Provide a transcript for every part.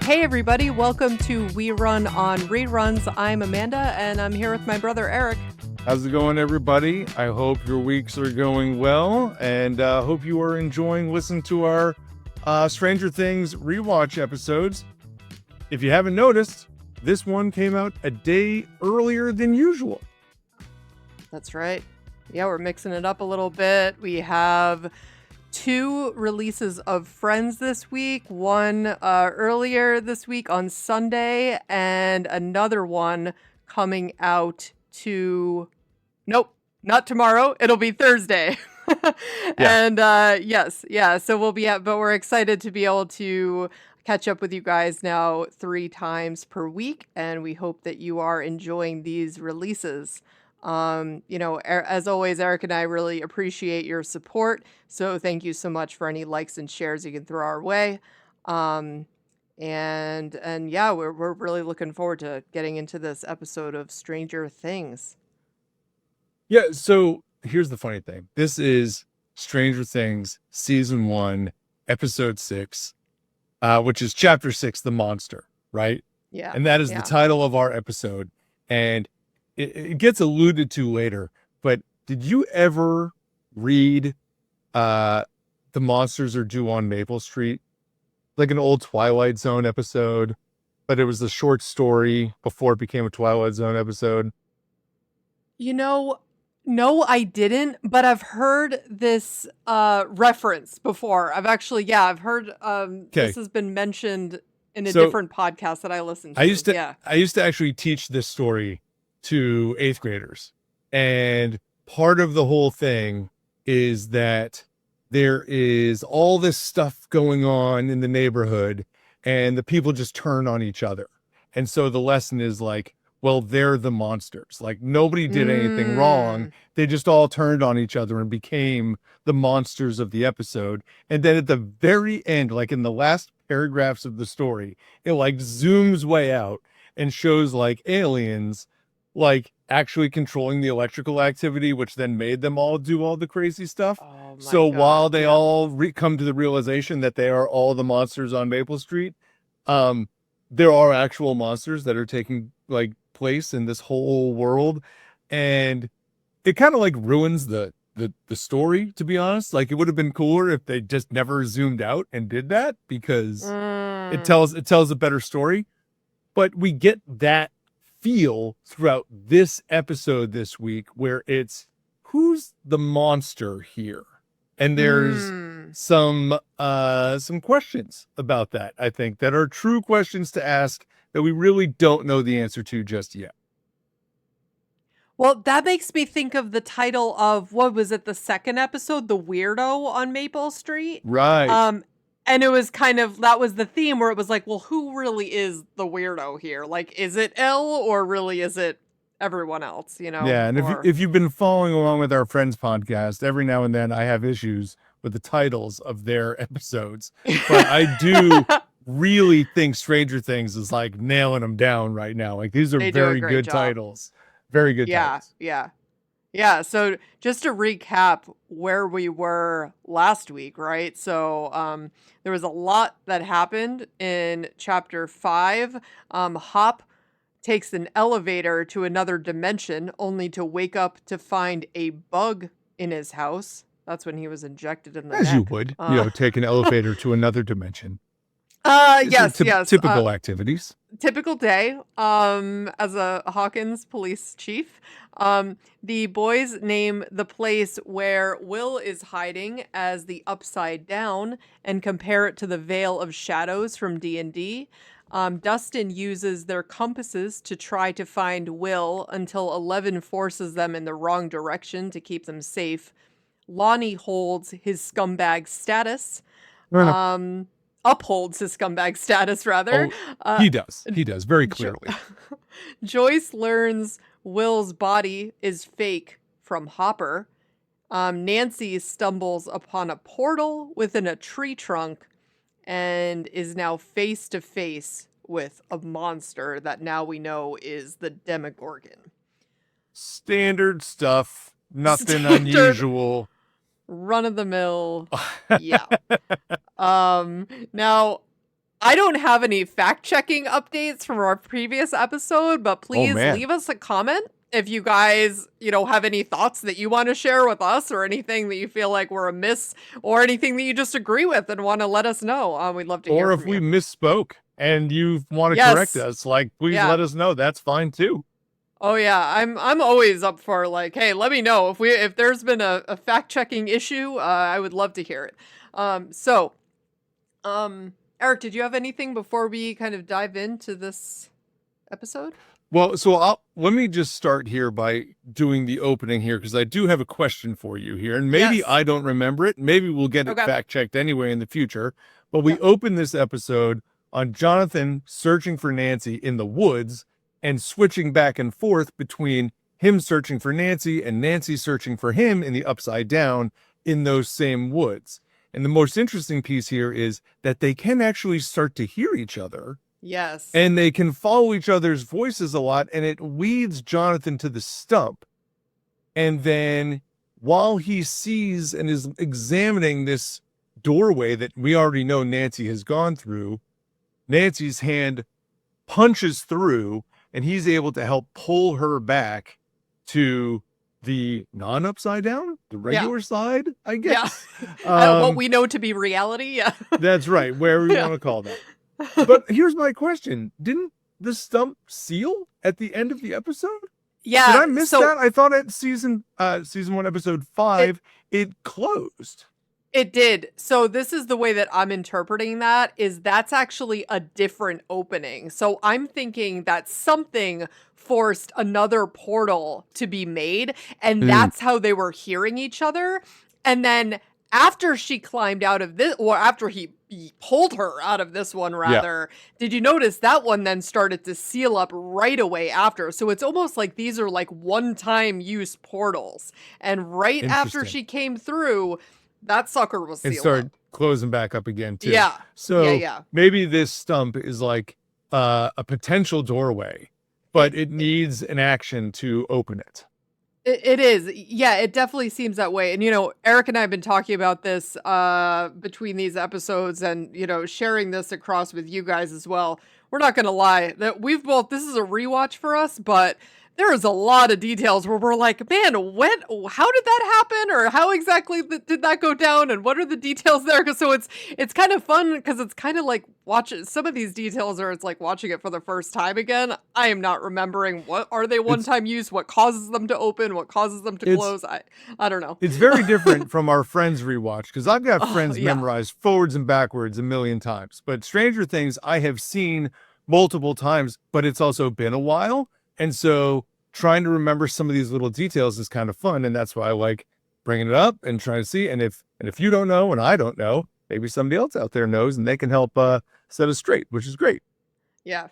Hey everybody, welcome to We Run on Reruns. I'm Amanda and I'm here with my brother Eric. How's it going, everybody? I hope your weeks are going well and hope you are enjoying listening to our Stranger Things rewatch episodes. If you haven't noticed, this one came out a day earlier than usual. That's right. Yeah, we're mixing it up a little bit. We have 2 releases of Friends this week, one earlier this week on Sunday, and another one coming out nope, not tomorrow. It'll be Thursday. And so we'll be but we're excited to be able to catch up with you guys now 3 times per week, and we hope that you are enjoying these releases. As always, Eric and I really appreciate your support. So thank you so much for any likes and shares you can throw our way. And yeah, we're really looking forward to getting into this episode of Stranger Things. Yeah, so here's the funny thing. This is Stranger Things Season 1, Episode 6, which is Chapter 6, The Monster, right? Yeah. And that is the title of our episode. And it gets alluded to later, but did you ever read The Monsters Are Due on Maple Street? Like an old Twilight Zone episode, but it was a short story before it became a Twilight Zone episode. No, I didn't, but I've heard this reference before. I've heard this has been mentioned in a different podcast that I listened to. I used to actually teach this story to 8th graders. And part of the whole thing is that there is all this stuff going on in the neighborhood and the people just turn on each other. And so the lesson is like, well, they're the monsters. Like nobody did anything wrong. They just all turned on each other and became the monsters of the episode. And then at the very end, like in the last paragraphs of the story, it like zooms way out and shows like aliens like actually controlling the electrical activity, which then made them all do all the crazy stuff. While they all come to the realization that they are all the monsters on Maple Street, there are actual monsters that are taking like place in this whole world. And it kind of like ruins the story, to be honest. Like it would have been cooler if they just never zoomed out and did that, because it tells a better story. But we get that feel throughout this episode this week, where it's who's the monster here, and there's some questions about that, I think, that are true questions to ask that we really don't know the answer to just yet. Well, that makes me think of the title of, what was it, the second episode, The Weirdo on Maple Street? Right. And it was kind of, that was the theme where it was like, well, who really is the weirdo here? Like, is it Elle or really is it everyone else, Yeah, and if you've been following along with our Friends podcast, every now and then I have issues with the titles of their episodes. But I do really think Stranger Things is like nailing them down right now. Like these are very good titles. Very good titles. Yeah, so just to recap where we were last week, right? So there was a lot that happened in Chapter 5. Hop takes an elevator to another dimension, only to wake up to find a bug in his house. That's when he was injected in the neck. As you would, take an elevator to another dimension. Yes. Typical activities. Typical day as a Hawkins police chief. The boys name the place where Will is hiding as the Upside Down and compare it to the Veil of Shadows from D&D. Dustin uses their compasses to try to find Will until 11 forces them in the wrong direction to keep them safe. Lonnie holds his scumbag status. Upholds his scumbag status, rather. He does, very clearly. Joyce learns Will's body is fake from Hopper. Nancy stumbles upon a portal within a tree trunk and is now face to face with a monster that now we know is the Demogorgon. Standard stuff, nothing unusual. Run of the mill. Yeah. Now, I don't have any fact-checking updates from our previous episode, but please leave us a comment if you guys, have any thoughts that you want to share with us or anything that you feel like we're amiss or anything that you just agree with and want to let us know. We'd love to hear from you. Or if we misspoke and you want to correct us, please let us know. That's fine too. Oh yeah, I'm always up for hey, let me know if there's been a fact-checking issue. I would love to hear it. Eric, did you have anything before we kind of dive into this episode? Well, so let me just start here by doing the opening here, because I do have a question for you here, and maybe I don't remember it. Maybe we'll get it fact-checked anyway in the future. But we open this episode on Jonathan searching for Nancy in the woods and switching back and forth between him searching for Nancy and Nancy searching for him in the Upside Down in those same woods. And the most interesting piece here is that they can actually start to hear each other. Yes. And they can follow each other's voices a lot, and it leads Jonathan to the stump. And then while he sees and is examining this doorway that we already know Nancy has gone through, Nancy's hand punches through, and he's able to help pull her back to the non-upside down, the regular side, I guess. Yeah. What we know to be reality. Yeah. That's right. Wherever you want to call that. But here's my question. Didn't the stump seal at the end of the episode? Yeah. Did I miss that? I thought at season 1, episode 5, it closed. It did. So this is the way that I'm interpreting that's actually a different opening. So I'm thinking that something forced another portal to be made, and that's how they were hearing each other. And then after she climbed out of this, or after he pulled her out of this one, rather, did you notice that one then started to seal up right away after? So it's almost like these are like one-time use portals. And right after she came through, that sucker was sealed. It started closing back up again, too. Yeah. So maybe this stump is like a potential doorway, but it needs an action to open it. It is. Yeah, it definitely seems that way. And, Eric and I have been talking about this between these episodes and, sharing this across with you guys as well. We're not going to lie that this is a rewatch for us, but there is a lot of details where we're like, man, how did that happen? Or how exactly did that go down? And what are the details there? So it's kind of fun because it's kind of like watching some of these details, or it's like watching it for the first time again. I am not remembering what are they one-time use, what causes them to open, what causes them to close. I don't know. It's very different from our Friends rewatch, because I've got Friends memorized forwards and backwards a million times. But Stranger Things I have seen multiple times, but it's also been a while. And so trying to remember some of these little details is kind of fun. And that's why I like bringing it up and trying to see. And if you don't know, and I don't know, maybe somebody else out there knows and they can help set us straight, which is great. Yeah.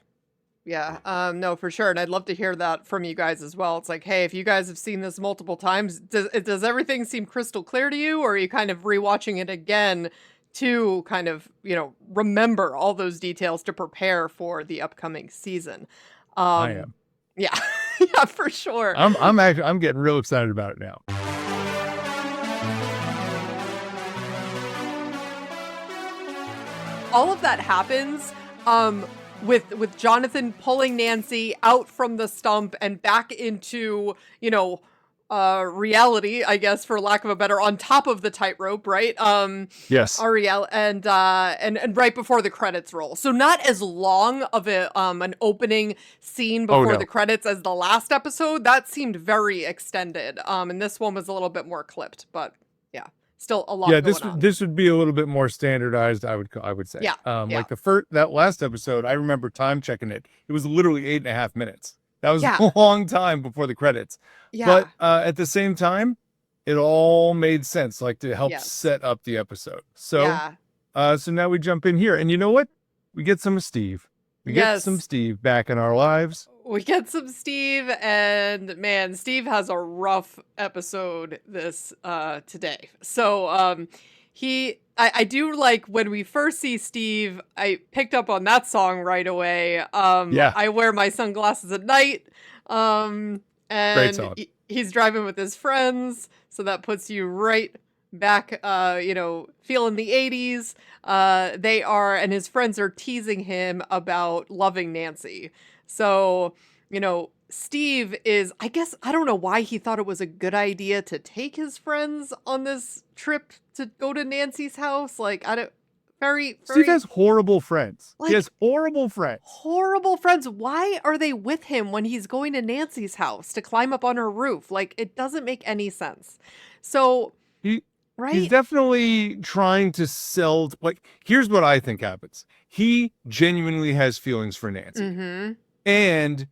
Yeah. No, for sure. And I'd love to hear that from you guys as well. It's like, hey, if you guys have seen this multiple times, does everything seem crystal clear to you? Or are you kind of rewatching it again to kind of, remember all those details to prepare for the upcoming season? I am. Yeah. Yeah, for sure. I'm getting real excited about it now. All of that happens with Jonathan pulling Nancy out from the stump and back into, reality, I guess, for lack of a better, on top of the tightrope, right? Yes. Ariel and right before the credits roll. So not as long of an opening scene before the credits as the last episode. That seemed very extended. And this one was a little bit more clipped, but yeah, still a lot going on. This would be a little bit more standardized, I would say. Yeah. Like that last episode, I remember time checking it. It was literally 8.5 minutes. That was a long time before the credits. Yeah. But at the same time, it all made sense, like to help set up the episode. So, so now we jump in here, and you know what? We get some of Steve. We get some Steve back in our lives. We get some Steve, and man, Steve has a rough episode this today. So, I do like when we first see Steve, I picked up on that song right away. I wear my sunglasses at night. And great song. He's driving with his friends. So that puts you right back, feeling the 80s. And his friends are teasing him about loving Nancy. So, Steve is, I guess, I don't know why he thought it was a good idea to take his friends on this trip to go to Nancy's house. Like, I don't, Steve has horrible friends. Like, he has horrible friends. Horrible friends. Why are they with him when he's going to Nancy's house to climb up on her roof? Like, it doesn't make any sense. So, right? He's definitely trying to sell. Like, here's what I think happens. He genuinely has feelings for Nancy. Mm-hmm. And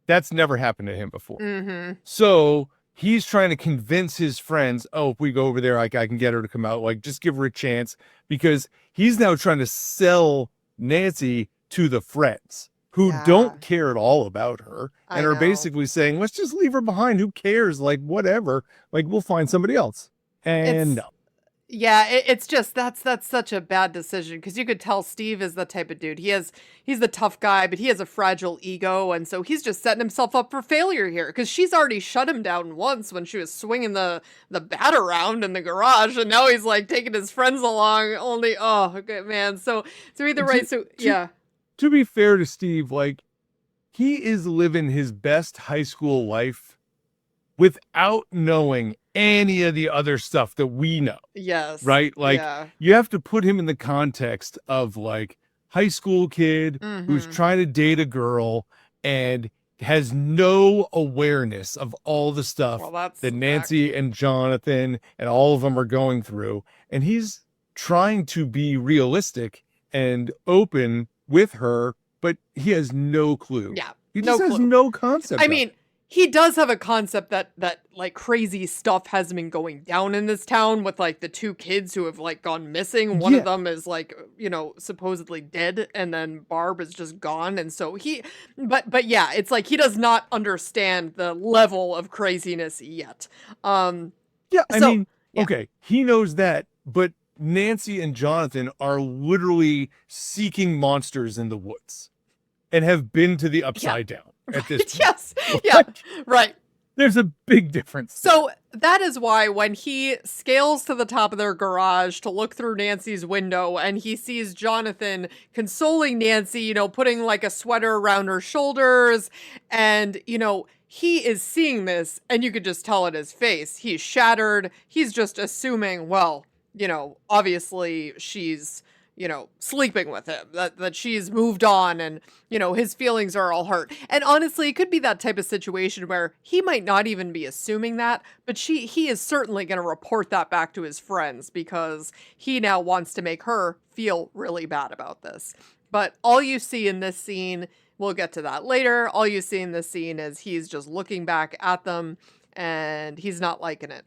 that's never happened to him before. Mm-hmm. So he's trying to convince his friends, oh, if we go over there, like, I can get her to come out. Like, just give her a chance. Because he's now trying to sell Nancy to the friends who don't care at all about her and are basically saying, let's just leave her behind. Who cares? Like, whatever. Like, we'll find somebody else. And no. Yeah, it's just that's such a bad decision, because you could tell Steve is the type of dude. He's the tough guy, but he has a fragile ego, and so he's just setting himself up for failure here, because she's already shut him down once when she was swinging the bat around in the garage, and now he's like taking his friends along. Only okay, man. So either way, To be fair to Steve, like, he is living his best high school life without knowing any of the other stuff that we know. Yes. Right? Like, you have to put him in the context of, like, high school kid who's trying to date a girl and has no awareness of all the stuff that Nancy and Jonathan and all of them are going through. And he's trying to be realistic and open with her, but he has no clue. Yeah. He just has no concept. I mean, he does have a concept that like crazy stuff has been going down in this town with like the two kids who have like gone missing. One of them is like, supposedly dead, and then Barb is just gone. And so but yeah, it's like he does not understand the level of craziness yet. Okay, he knows that, but Nancy and Jonathan are literally seeking monsters in the woods and have been to the Upside Down at this point. Yes. Yeah. Right. There's a big difference. So that is why when he scales to the top of their garage to look through Nancy's window and he sees Jonathan consoling Nancy, putting like a sweater around her shoulders, and, he is seeing this, and you could just tell in his face, he's shattered. He's just assuming, well, obviously she's, sleeping with him, that she's moved on, and, his feelings are all hurt. And honestly, it could be that type of situation where he might not even be assuming that, but he is certainly going to report that back to his friends, because he now wants to make her feel really bad about this. But all you see in this scene, we'll get to that later, all you see in this scene is he's just looking back at them, and he's not liking it.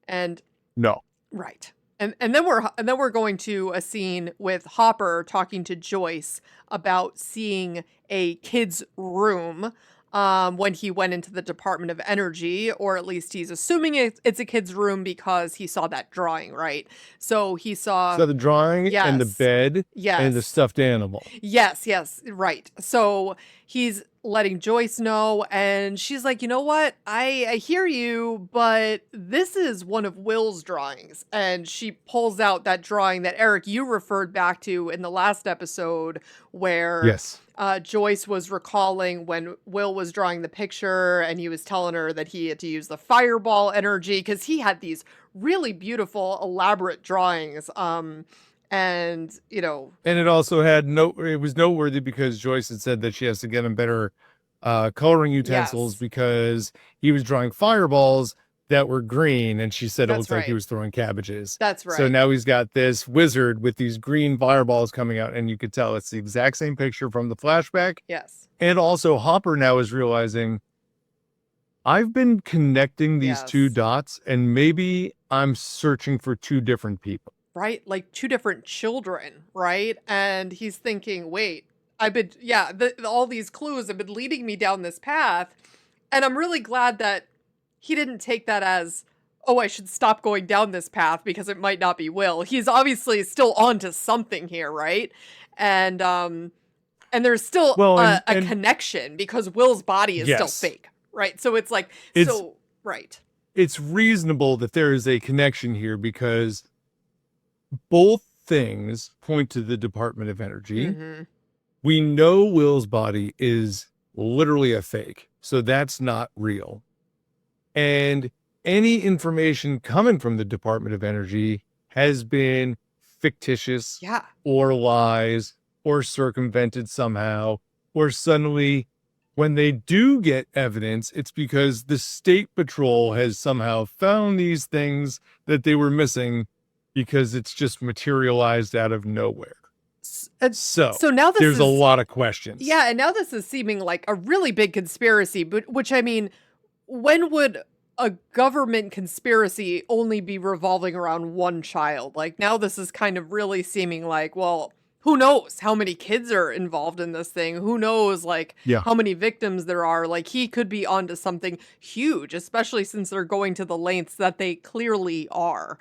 And no. Right. And then we're going to a scene with Hopper talking to Joyce about seeing a kid's room when he went into the Department of Energy, or at least he's assuming it's a kid's room because he saw that drawing, right? So he saw the drawing and the bed and the stuffed animal. Yes, right. So he's letting Joyce know, and she's like, you know what? I hear you, but this is one of Will's drawings. And she pulls out that drawing that, Eric, you referred back to in the last episode, where Joyce was recalling when Will was drawing the picture, and he was telling her that he had to use the fireball energy because he had these really beautiful, elaborate drawings. And it also had it was noteworthy because Joyce had said that she has to get him better coloring utensils because he was drawing fireballs that were green, and she said it looked like he was throwing cabbages. That's right. So now he's got this wizard with these green fireballs coming out, and you could tell it's the exact same picture from the flashback. Yes. And also Hopper now is realizing, I've been connecting these two dots, and maybe I'm searching for two different people. Right? Like two different children, right? And he's thinking, wait, all these clues have been leading me down this path. And I'm really glad that he didn't take that as, oh, I should stop going down this path because it might not be Will. He's obviously still on to something here, right? And there's still a connection because Will's body is still fake, right? So it's like, right. it's reasonable that there is a connection here because both things point to the Department of Energy. Mm-hmm. We know Will's body is literally a fake, so that's not real. And any information coming from the Department of Energy has been fictitious or lies or circumvented somehow, or suddenly when they do get evidence, it's because the State Patrol has somehow found these things that they were missing because it's just materialized out of nowhere. So now there's a lot of questions. Yeah, and now this is seeming like a really big conspiracy, but which, I mean, when would a government conspiracy only be revolving around one child? Like, now this is kind of really seeming like, well, who knows how many kids are involved in this thing? Who knows, like, how many victims there are? Like, he could be onto something huge, especially since they're going to the lengths that they clearly are.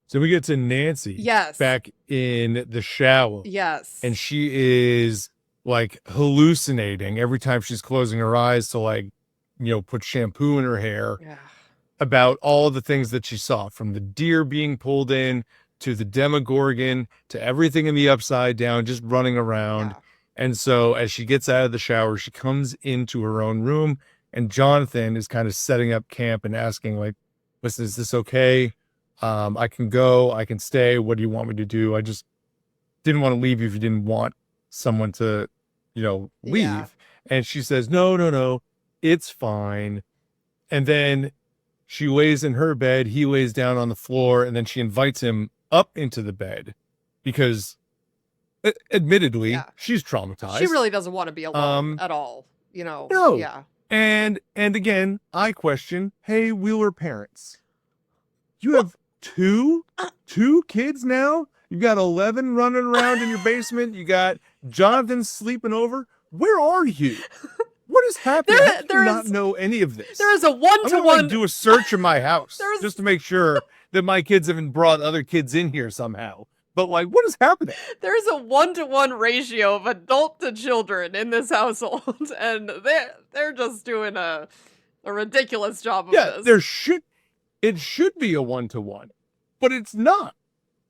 So we get to Nancy back in the shower. Yes. And she is like hallucinating every time she's closing her eyes to, like, you know, put shampoo in her hair about all the things that she saw, from the deer being pulled in to the Demogorgon to everything in the Upside Down just running around. And so as she gets out of the shower, she comes into her own room, and Jonathan is kind of setting up camp and asking, like, listen, is this okay? I can go, I can stay. What do you want me to do? I just didn't want to leave you if you didn't want someone to, you know, leave. And she says, no, it's fine. And then she lays in her bed, he lays down on the floor, and then she invites him up into the bed because admittedly she's traumatized. She really doesn't want to be alone at all, you know. No. Yeah. And again, I question, hey, Wheeler parents, you have two kids now? You got 11 running around in your basement. You got Jonathan sleeping over. Where are you? What is happening? I do not know any of this. There is a one-to-one. I'm going to do a search in my house just to make sure that my kids haven't brought other kids in here somehow. But, like, what is happening? There's a 1-to-1 ratio of adult to children in this household, and they're just doing a ridiculous job of this. It should be a 1-to-1, but it's not.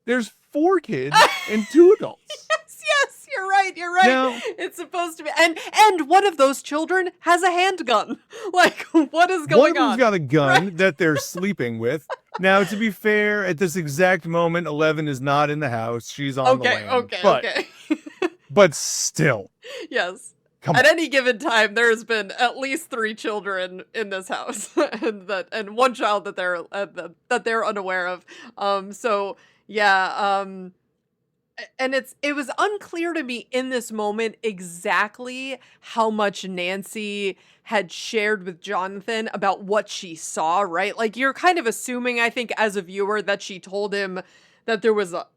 There's 4 kids and 2 adults. Yes, you're right. Now, it's supposed to be, and one of those children has a handgun. Like, what is going on? One of them's got a gun that they're sleeping with. Now, to be fair, at this exact moment, 11 is not in the house. She's on the land. Okay. But still. Yes. At any given time, there's been at least 3 children in this house, and one child that they're unaware of. And it was unclear to me in this moment exactly how much Nancy had shared with Jonathan about what she saw, right? Like, you're kind of assuming, I think, as a viewer, that she told him that there was a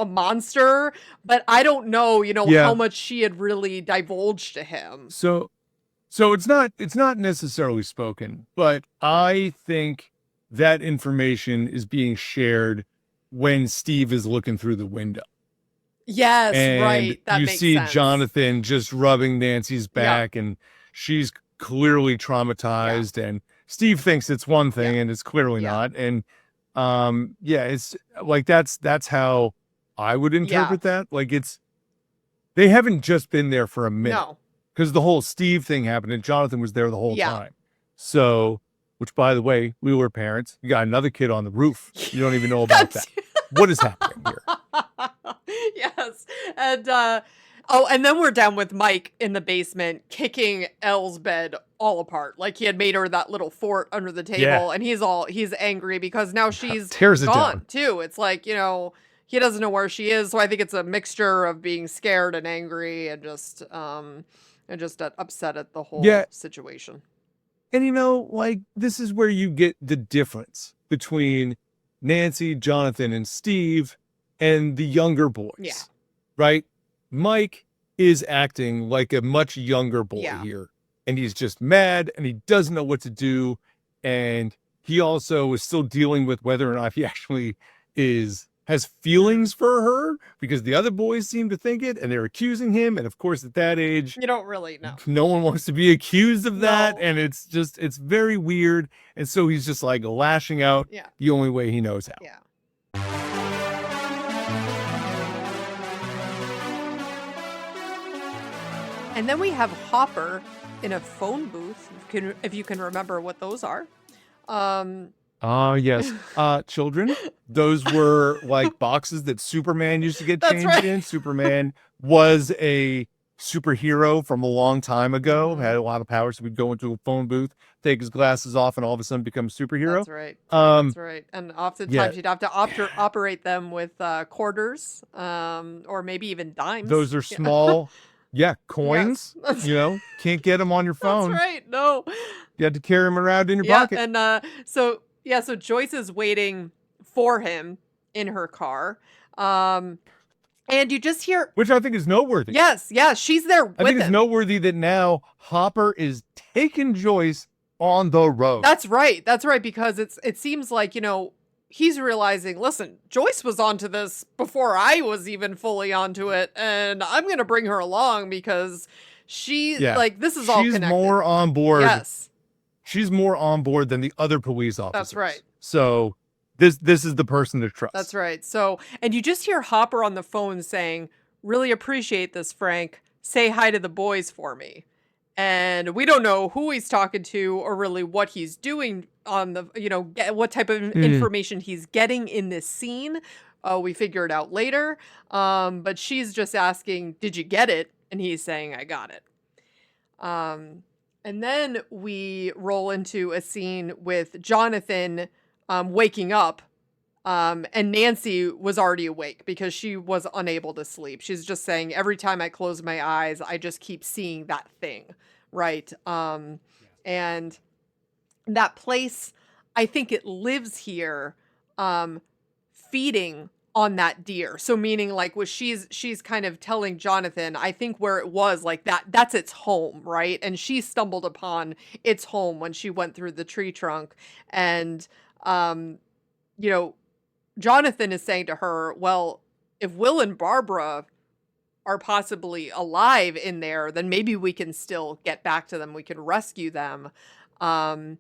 monster, but I don't know, how much she had really divulged to him. So it's not necessarily spoken, but I think that information is being shared when Steve is looking through the window. Yes, and right. That you makes see sense. Jonathan just rubbing Nancy's back, and she's clearly traumatized, and Steve thinks it's one thing and it's clearly not. And it's like that's how I would interpret that. Like, they haven't just been there for a minute, because the whole Steve thing happened and Jonathan was there the whole time. So, which, by the way, we were parents. You got another kid on the roof. You don't even know about that. What is happening here? Yes. And then we're down with Mike in the basement kicking Elle's bed all apart. Like, he had made her that little fort under the table, and he's angry because now she's gone too. It's like, he doesn't know where she is. So I think it's a mixture of being scared and angry and just upset at the whole situation. And like, this is where you get the difference between Nancy, Jonathan, and Steve and the younger boys, right? Mike is acting like a much younger boy here, and he's just mad and he doesn't know what to do. And he also is still dealing with whether or not he actually is has feelings for her because the other boys seem to think it and they're accusing him. And of course, at that age, You don't really know. no one wants to be accused of that. No. And it's very weird. And so he's just like lashing out the only way he knows how. Yeah. And then we have Hopper in a phone booth, if you can remember what those are. Yes. Children, those were like boxes that Superman used to get changed in. Superman was a superhero from a long time ago, had a lot of powers. So we'd go into a phone booth, take his glasses off, and all of a sudden become a superhero. That's right. That's right. And oftentimes you'd have to operate them with quarters, or maybe even dimes. Those are small. Coins. Yes. Can't get them on your phone. That's right. No. You had to carry them around in your pocket. And so Joyce is waiting for him in her car. And you just hear, which I think is noteworthy. Yes, she's there with him. I think it's noteworthy that now Hopper is taking Joyce on the road. That's right, because it seems like, he's realizing, listen, Joyce was onto this before I was even fully onto it, and I'm going to bring her along because this is all connected. She's more on board. Yes. She's more on board than the other police officers. That's right. So this is the person to trust. That's right. So, and you just hear Hopper on the phone saying, really appreciate this, Frank. Say hi to the boys for me. And we don't know who he's talking to or really what he's doing on the, what type of information he's getting in this scene. We figure it out later. But she's just asking, did you get it? And he's saying, I got it. And then we roll into a scene with Jonathan waking up. And Nancy was already awake because she was unable to sleep. She's just saying, every time I close my eyes, I just keep seeing that thing, right? And that place, I think it lives here, feeding on that deer. So meaning like she's kind of telling Jonathan, I think where it was like that's its home, right? And she stumbled upon its home when she went through the tree trunk. And, Jonathan is saying to her, well, if Will and Barbara are possibly alive in there, then maybe we can still get back to them. We can rescue them. And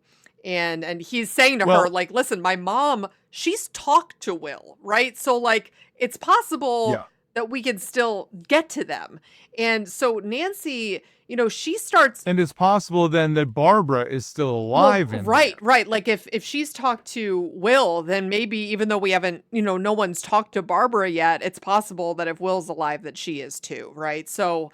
he's saying to her, like, listen, my mom, she's talked to Will, right? So like, it's possible that we can still get to them. And so Nancy, she starts. And it's possible then that Barbara is still alive. Right. Like if she's talked to Will, then maybe even though we haven't, no one's talked to Barbara yet, it's possible that if Will's alive, that she is too. Right. So,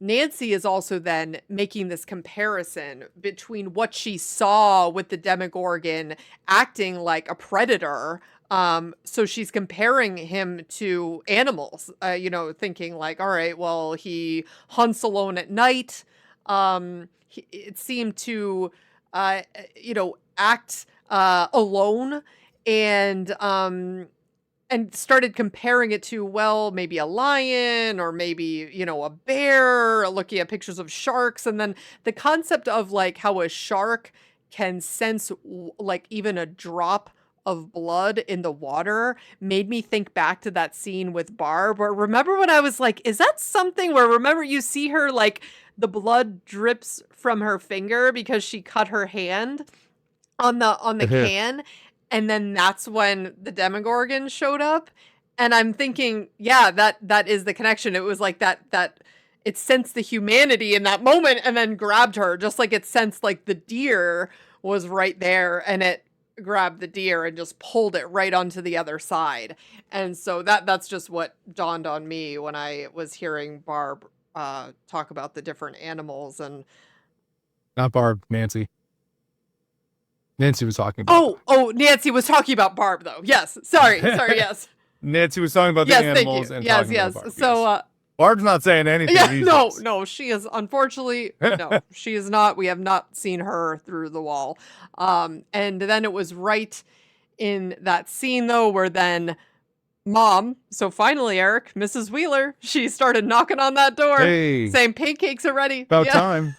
Nancy is also then making this comparison between what she saw with the Demogorgon acting like a predator. So she's comparing him to animals, thinking like, all right, well, he hunts alone at night. It seemed to, act alone and started comparing it to, well, maybe a lion or maybe, a bear, looking at pictures of sharks. And then the concept of like how a shark can sense like even a drop of blood in the water made me think back to that scene with Barb, where remember when I was like, is that something where remember you see her like the blood drips from her finger because she cut her hand on the can. And then that's when the Demogorgon showed up. And I'm thinking, that is the connection. It was like that it sensed the humanity in that moment and then grabbed her, just like it sensed like the deer was right there and it grabbed the deer and just pulled it right onto the other side. And so that's just what dawned on me when I was hearing Barb talk about the different animals. And not Barb, Nancy. Nancy was talking about Nancy was talking about Barb though. Yes. Sorry, yes. Nancy was talking about the animals and talking about Barb. So Barb's not saying anything. No, she is unfortunately no, she is not. We have not seen her through the wall. And then it was right in that scene though, where then Mom, so finally, Eric, Mrs. Wheeler, she started knocking on that door, saying pancakes are ready. About time.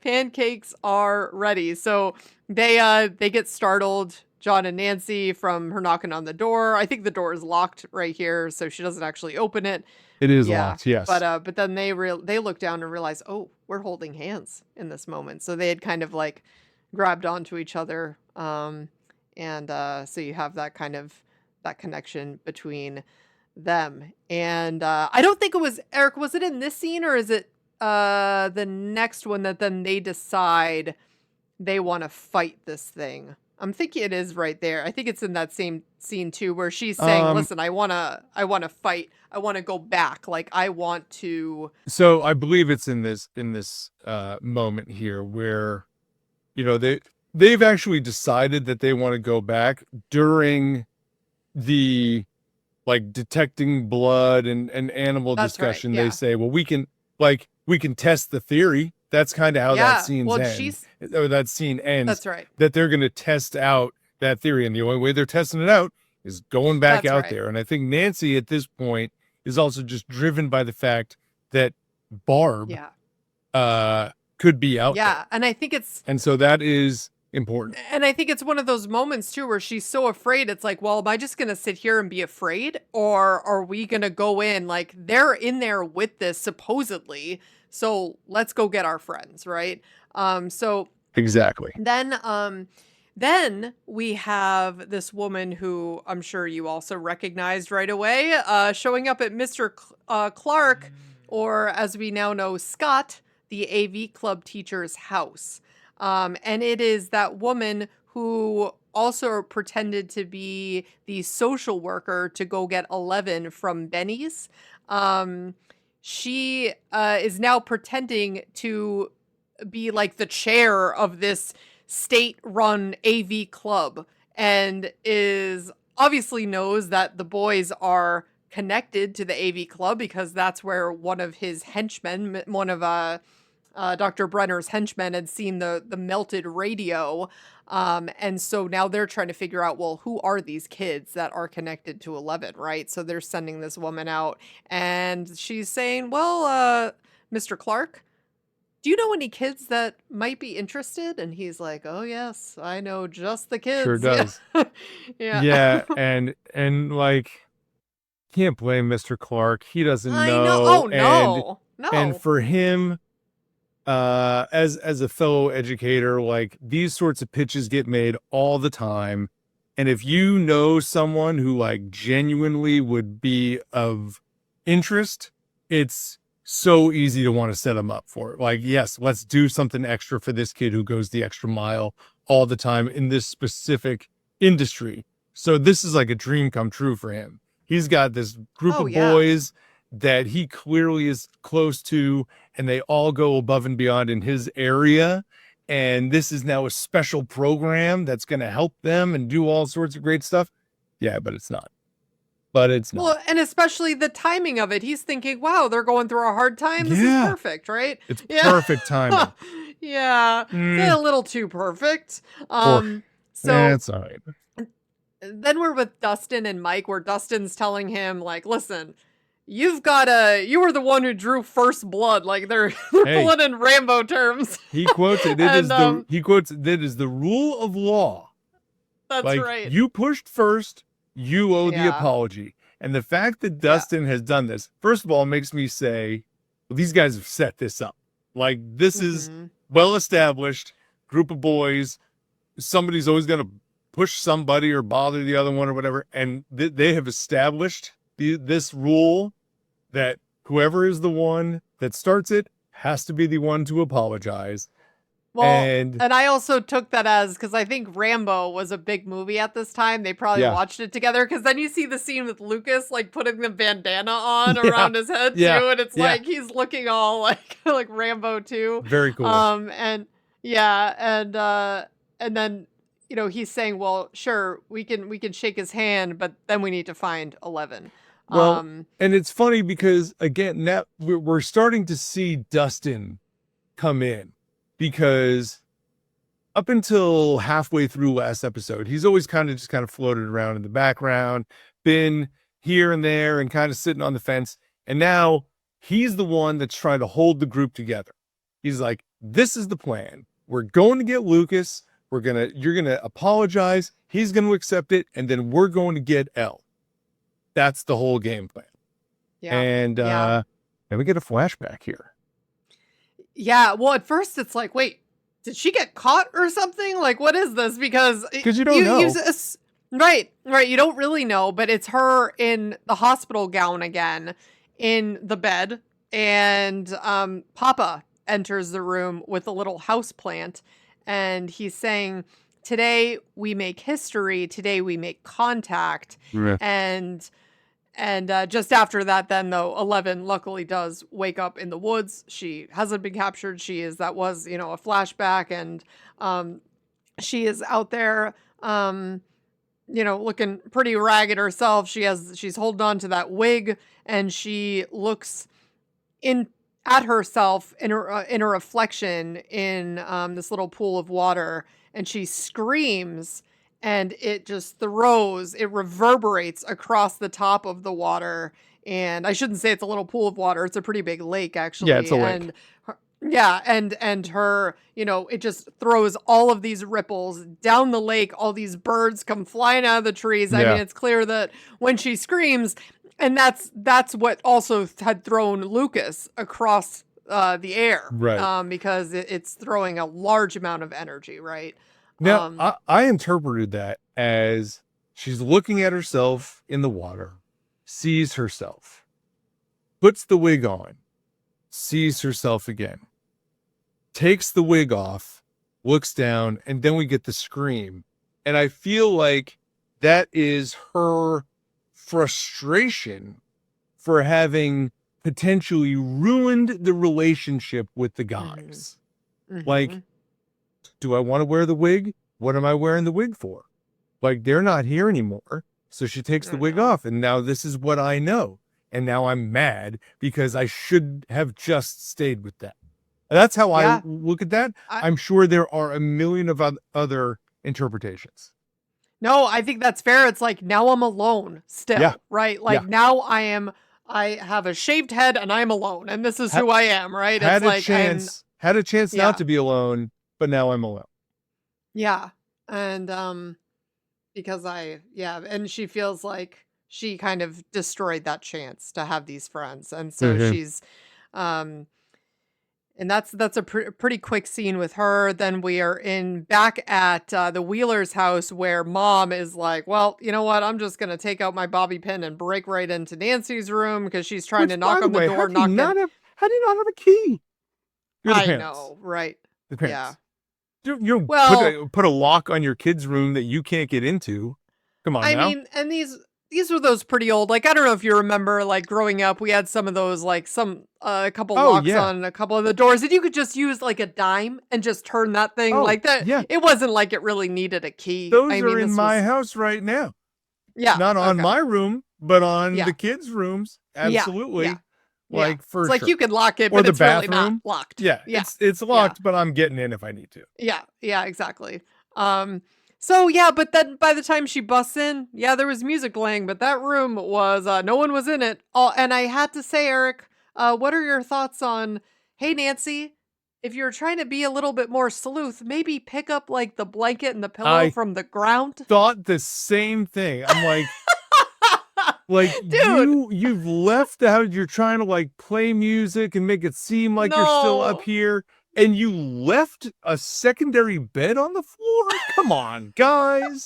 Pancakes are ready. So they get startled John and Nancy from her knocking on the door. I think the door is locked right here, so she doesn't actually open it. It is locked, yes. But then they look down and realize, oh, we're holding hands in this moment. So they had kind of like grabbed onto each other. So you have that kind of that connection between them. And I don't think it was, Eric, was it in this scene or is it the next one that then they decide they want to fight this thing? I'm thinking it is right there. I think it's in that same scene too, where she's saying, listen, I want to fight. I want to go back. Like I want to. So I believe it's in this moment here where, you know, they've actually decided that they want to go back during the like detecting blood and animal That's discussion. right, yeah. They say, well, we can test the theory. That's kind of how that scene ends. That scene ends. That's right. That they're going to test out that theory. And the only way they're testing it out is going back out there. And I think Nancy at this point is also just driven by the fact that Barb could be out there. Yeah. And I think and so that is important. And I think it's one of those moments too, where she's so afraid. It's like, well, am I just going to sit here and be afraid? Or are we going to go in? Like they're in there with this supposedly. So let's go get our friends, right? So exactly. Then we have this woman who I'm sure you also recognized right away, showing up at Mr. Clark, or as we now know, Scott, the AV club teacher's house. And it is that woman who also pretended to be the social worker to go get 11 from Benny's. She is now pretending to be like the chair of this state-run AV club and is obviously knows that the boys are connected to the AV club because that's where one of his henchmen, one of Dr. Brenner's henchmen, had seen the melted radio. And so now they're trying to figure out, well, who are these kids that are connected to 11, right? So they're sending this woman out and she's saying, well, Mr. Clark, do you know any kids that might be interested? And he's like, oh yes, I know just the kids. Sure does. Yeah. Yeah. And like, can't blame Mr. Clark. He doesn't know. Oh no. And for him, as a fellow educator, like these sorts of pitches get made all the time. And if you know someone who like genuinely would be of interest, it's so easy to want to set them up for it. Like, yes, let's do something extra for this kid who goes the extra mile all the time in this specific industry. So this is like a dream come true for him. He's got this group of boys that he clearly is close to, and they all go above and beyond in his area. And this is now a special program that's going to help them and do all sorts of great stuff. Yeah, but it's not. Well, and especially the timing of it. He's thinking, wow, they're going through a hard time. This is perfect, right? It's perfect timing. It's a little too perfect. So it's all right. Then we're with Dustin and Mike, where Dustin's telling him, like, listen, you were the one who drew first blood. Like they're pulling in Rambo terms. He quotes it. He quotes it is the rule of law. That's like, right. You pushed first, you owe the apology. And the fact that Dustin has done this, first of all, makes me say, well, these guys have set this up. Like this is well established group of boys. Somebody's always going to push somebody or bother the other one or whatever. And they have established this rule that whoever is the one that starts it has to be the one to apologize. Well, and I also took that as, because I think Rambo was a big movie at this time. They probably watched it together, because then you see the scene with Lucas like putting the bandana on around his head too, and it's like he's looking all like Rambo too. Very cool. And then he's saying, well, sure, we can shake his hand, but then we need to find 11. Well, and it's funny because again, now we're starting to see Dustin come in, because up until halfway through last episode, he's always kind of floated around in the background, been here and there and kind of sitting on the fence. And now he's the one that's trying to hold the group together. He's like, this is the plan. We're going to get Lucas. You're going to apologize. He's going to accept it. And then we're going to get Elle. That's the whole game plan. Yeah. And we get a flashback here. Yeah. Well, at first it's like, wait, did she get caught or something? Like, what is this? Because you don't know. Right. You don't really know, but it's her in the hospital gown again in the bed. And Papa enters the room with a little house plant. And he's saying, today we make history. Today we make contact. Yeah. And just after that, then though, 11 luckily does wake up in the woods. She hasn't been captured. That was, a flashback, and she is out there, looking pretty ragged herself. She's holding on to that wig, and she looks at herself in a reflection in this little pool of water, and she screams. And it just it reverberates across the top of the water. And I shouldn't say it's a little pool of water. It's a pretty big lake, actually. Yeah, it's a lake. And her, it just throws all of these ripples down the lake. All these birds come flying out of the trees. I mean, it's clear that when she screams, and that's what also had thrown Lucas across the air. Right. Because it's throwing a large amount of energy, right? Now, I interpreted that as she's looking at herself in the water, sees herself, puts the wig on, sees herself again, takes the wig off, looks down, and then we get the scream. And I feel like that is her frustration for having potentially ruined the relationship with the guys. Mm-hmm. Like, do I want to wear the wig? What am I wearing the wig for? Like, they're not here anymore. So she takes the wig off, and now this is what I know. And now I'm mad because I should have just stayed with that. That's how I look at that. I'm sure there are a million of other interpretations. No, I think that's fair. It's like, now I'm alone still, right? Like, now I have a shaved head and I'm alone, and this is who I am, right? Had a chance not to be alone, but now I'm alone. Yeah. And because and she feels like she kind of destroyed that chance to have these friends. And so she's and that's a pretty quick scene with her. Then we are back at the Wheeler's house, where Mom is like, well, you know what? I'm just going to take out my bobby pin and break right into Nancy's room because she's trying to knock on the door. How do you not have a key? I know, right? The parents. Yeah. You put a lock on your kid's room that you can't get into. Come on, now. mean, and these were those pretty old. Like, I don't know if you remember, like, growing up, we had some of those, like, a couple locks on a couple of the doors that you could just use like a dime and just turn that thing like that. Yeah. It wasn't like it really needed a key. Those are in my house right now. Yeah. Not on my room, but on the kids' rooms. Absolutely. Yeah. Like, for it's like sure. you could lock it, or but it's bathroom. Really not locked. Yeah. It's locked, but I'm getting in if I need to. Yeah, exactly. But then by the time she busts in, there was music playing, but that room was, no one was in it. And I had to say, Eric, what are your thoughts on, hey, Nancy, if you're trying to be a little bit more sleuth, maybe pick up like the blanket and the pillow from the ground? Thought the same thing. I'm like, like, dude, you've left the house. You're trying to like play music and make it seem like you're still up here. And you left a secondary bed on the floor? Come on, guys.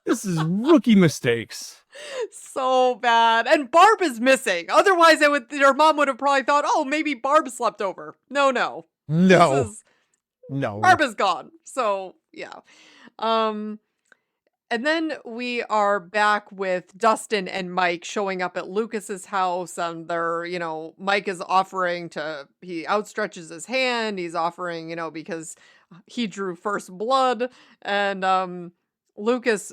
This is rookie mistakes. So bad. And Barb is missing. Otherwise, your mom would have probably thought, oh, maybe Barb slept over. No. Barb is gone. So, yeah. And then we are back with Dustin and Mike showing up at Lucas's house, and Mike is offering he outstretches his hand. He's offering, because he drew first blood, and Lucas,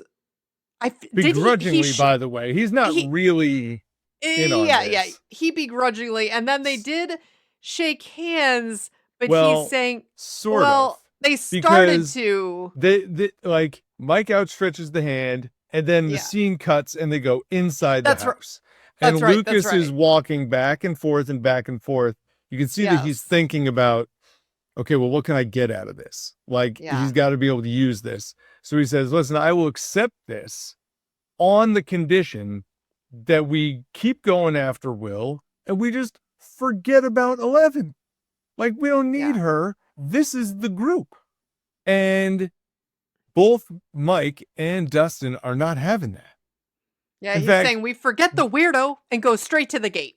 begrudgingly, by the way, he's not really in on this. Yeah, he begrudgingly, and then they did shake hands, but he's saying, sort of. They started to. They like. Mike outstretches the hand, and then the scene cuts, and they go inside the house. And Lucas is walking back and forth and back and forth. You can see that he's thinking about okay, well, what can I get out of this? Like, Yeah. he's got to be able to use this. So he says, listen, I will accept this on the condition that we keep going after Will and we just forget about 11. Like, we don't need her. This is the group. And both Mike and Dustin are not having that. Yeah, he's saying we forget the weirdo and go straight to the gate.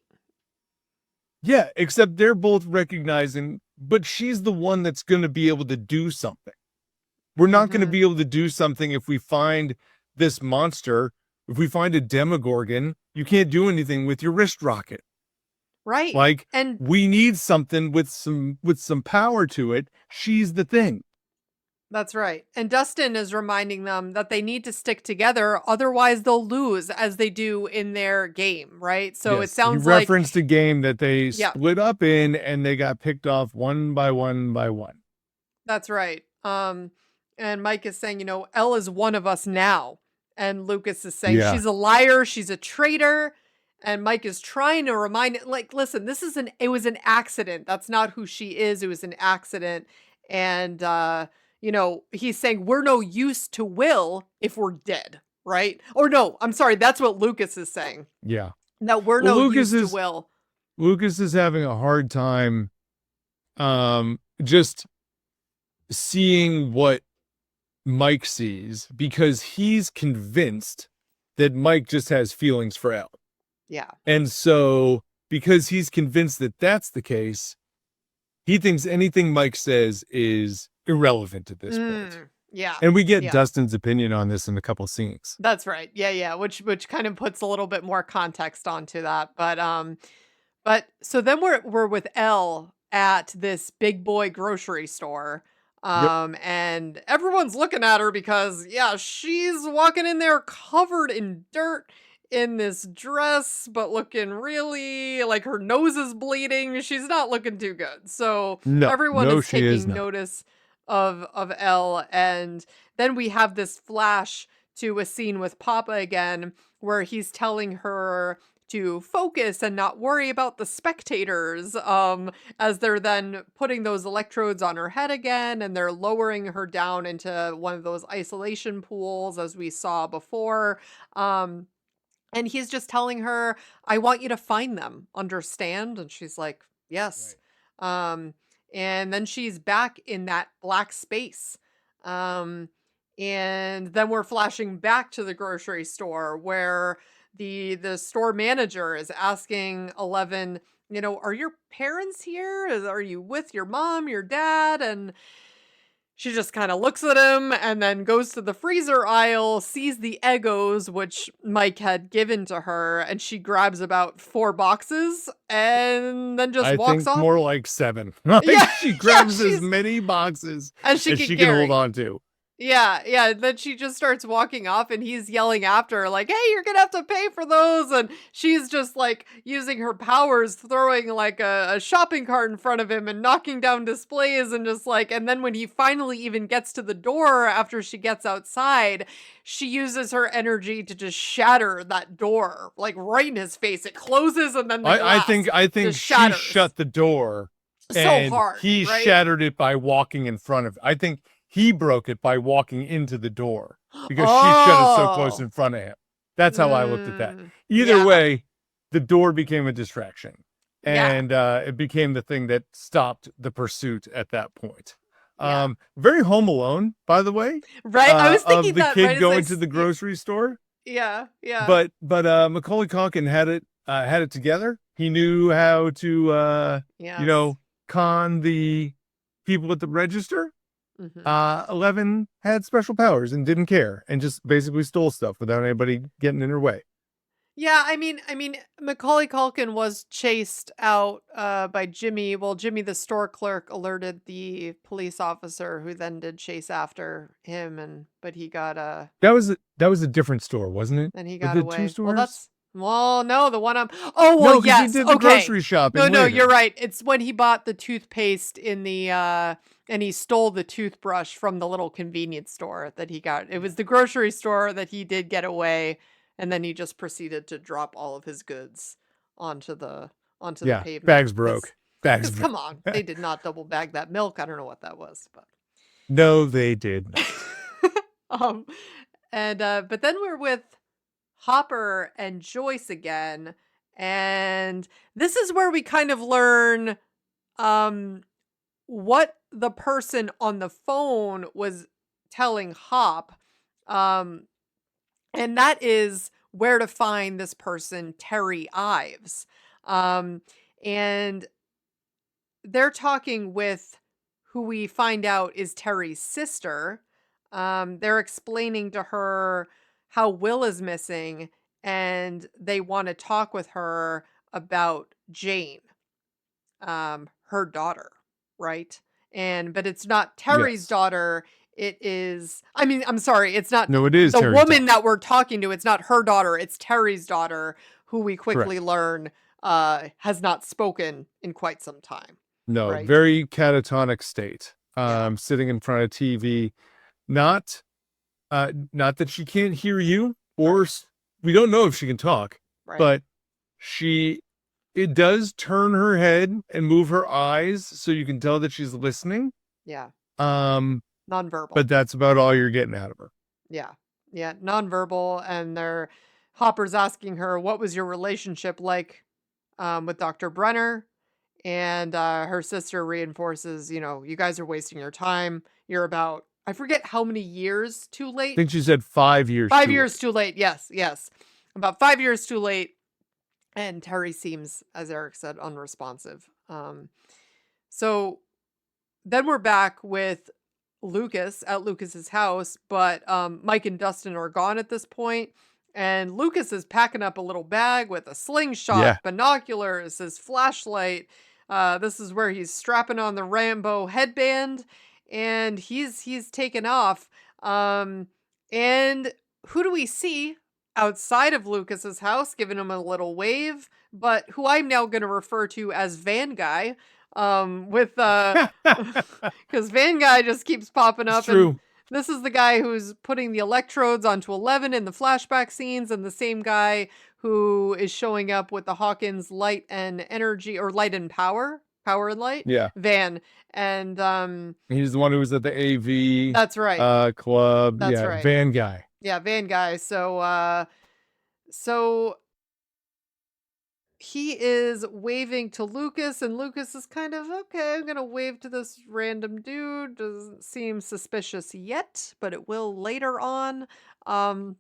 Yeah, except they're both recognizing, but she's the one that's going to be able to do something. We're not going to be able to do something if we find this monster. If we find a Demogorgon, you can't do anything with your wrist rocket. Right. Like, and we need something with some power to it. She's the thing. That's right. And Dustin is reminding them that they need to stick together, otherwise they'll lose, as they do in their game, right? So Yes, it sounds he like referenced a game that they split up in, and they got picked off one by one by one. That's right. And Mike is saying, Elle is one of us now. And Lucas is saying she's a liar, she's a traitor. And Mike is trying to remind it, like, listen, it was an accident. That's not who she is. It was an accident. And he's saying we're no use to Will if we're dead, right? Or no, I'm sorry, that's what Lucas is saying. Yeah. That we're no use to Will. Lucas is having a hard time just seeing what Mike sees, because he's convinced that Mike just has feelings for Elle. Yeah. And so, because he's convinced that that's the case, he thinks anything Mike says is irrelevant at this point. Yeah. And we get Dustin's opinion on this in a couple scenes. That's right. Yeah. Which kind of puts a little bit more context onto that. But so then we're with Elle at this big boy grocery store. And everyone's looking at her because she's walking in there covered in dirt in this dress, but looking really like her nose is bleeding. She's not looking too good. So everyone is taking notice of Elle. And then we have this flash to a scene with Papa again, where he's telling her to focus and not worry about the spectators, as they're then putting those electrodes on her head again, and they're lowering her down into one of those isolation pools, as we saw before. And he's just telling her, I want you to find them, understand? And she's like, yes. Right. And then she's back in that black space. And then we're flashing back to the grocery store, where the store manager is asking 11, are your parents here? Are you with your mom, your dad? And she just kind of looks at him and then goes to the freezer aisle, sees the Eggos, which Mike had given to her, and she grabs about 4 boxes and then just walks off. More like 7. She grabs as many boxes as she can hold on to. Yeah. Then she just starts walking off, and he's yelling after her like, hey, you're going to have to pay for those. And she's just like using her powers, throwing like a shopping cart in front of him and knocking down displays, and just like, and then when he finally even gets to the door after she gets outside, she uses her energy to just shatter that door, like right in his face. It closes, and then the glass I think she shut the door so hard. He shattered it by walking in front of it. I think he broke it by walking into the door because she shut it so close in front of him. That's how I looked at that. Either way, the door became a distraction, and it became the thing that stopped the pursuit at that point. Very Home Alone, by the way. Right, I was thinking of the kid going to the grocery store. Yeah. But Macaulay Culkin had it together. He knew how to con the people at the register. 11 had special powers and didn't care, and just basically stole stuff without anybody getting in her way. Yeah, I mean, Macaulay Culkin was chased out by Jimmy. Well, Jimmy, the store clerk, alerted the police officer, who then did chase after him, but he got That was a different store, wasn't it? And he got away. 2 stores? Well, no, the one I'm. Oh, well, yes. He did the grocery shopping. No, you're right. It's when he bought the toothpaste in the and he stole the toothbrush from the little convenience store that he got. It was the grocery store that he did get away, and then he just proceeded to drop all of his goods onto the pavement. Bags broke. Bags Because of come milk. on, they did not double bag that milk. I don't know what that was, but No, they did not. um, but then we're with Hopper and Joyce again, and this is where we kind of learn what the person on the phone was telling Hop, and that is where to find this person, Terry Ives. And they're talking with who we find out is Terry's sister. They're explaining to her how Will is missing, and they want to talk with her about Jane, her daughter, right? But it's not Terry's Yes. daughter. It is, I mean, I'm sorry, it's not No, it is the Terry's woman daughter. that we're talking to. It's not her daughter. It's Terry's daughter, who we quickly Correct. learn has not spoken in quite some time. No, Right. very catatonic state. Yeah. Sitting in front of TV, not that she can't hear you, or we don't know if she can talk, Right. but it does turn her head and move her eyes so you can tell that she's listening. Yeah. Nonverbal. Nonverbal. But that's about all you're getting out of her. Yeah. Yeah. Nonverbal. And Hopper's asking her, what was your relationship like with Dr. Brenner? And her sister reinforces, you guys are wasting your time. You're about, I forget how many years too late. I think she said 5 years. 5 years too late. Yes. About 5 years too late. And Terry seems, as Eric said, unresponsive. So then we're back with Lucas at Lucas's house, but Mike and Dustin are gone at this point. And Lucas is packing up a little bag with a slingshot, binoculars, his flashlight. This is where he's strapping on the Rambo headband, and he's taken off. And who do we see outside of Lucas's house, giving him a little wave, but who I'm now going to refer to as Van Guy, because Van Guy just keeps popping up. It's true. And this is the guy who's putting the electrodes onto 11 in the flashback scenes, and the same guy who is showing up with the Hawkins light and energy, or light and power and light. Yeah. Van. And he's the one who was at the AV. That's right. Club. That's yeah, right. Van Guy. Yeah, Van Guy. So he is waving to Lucas, and Lucas is kind of, okay, I'm going to wave to this random dude. Doesn't seem suspicious yet, but it will later on. And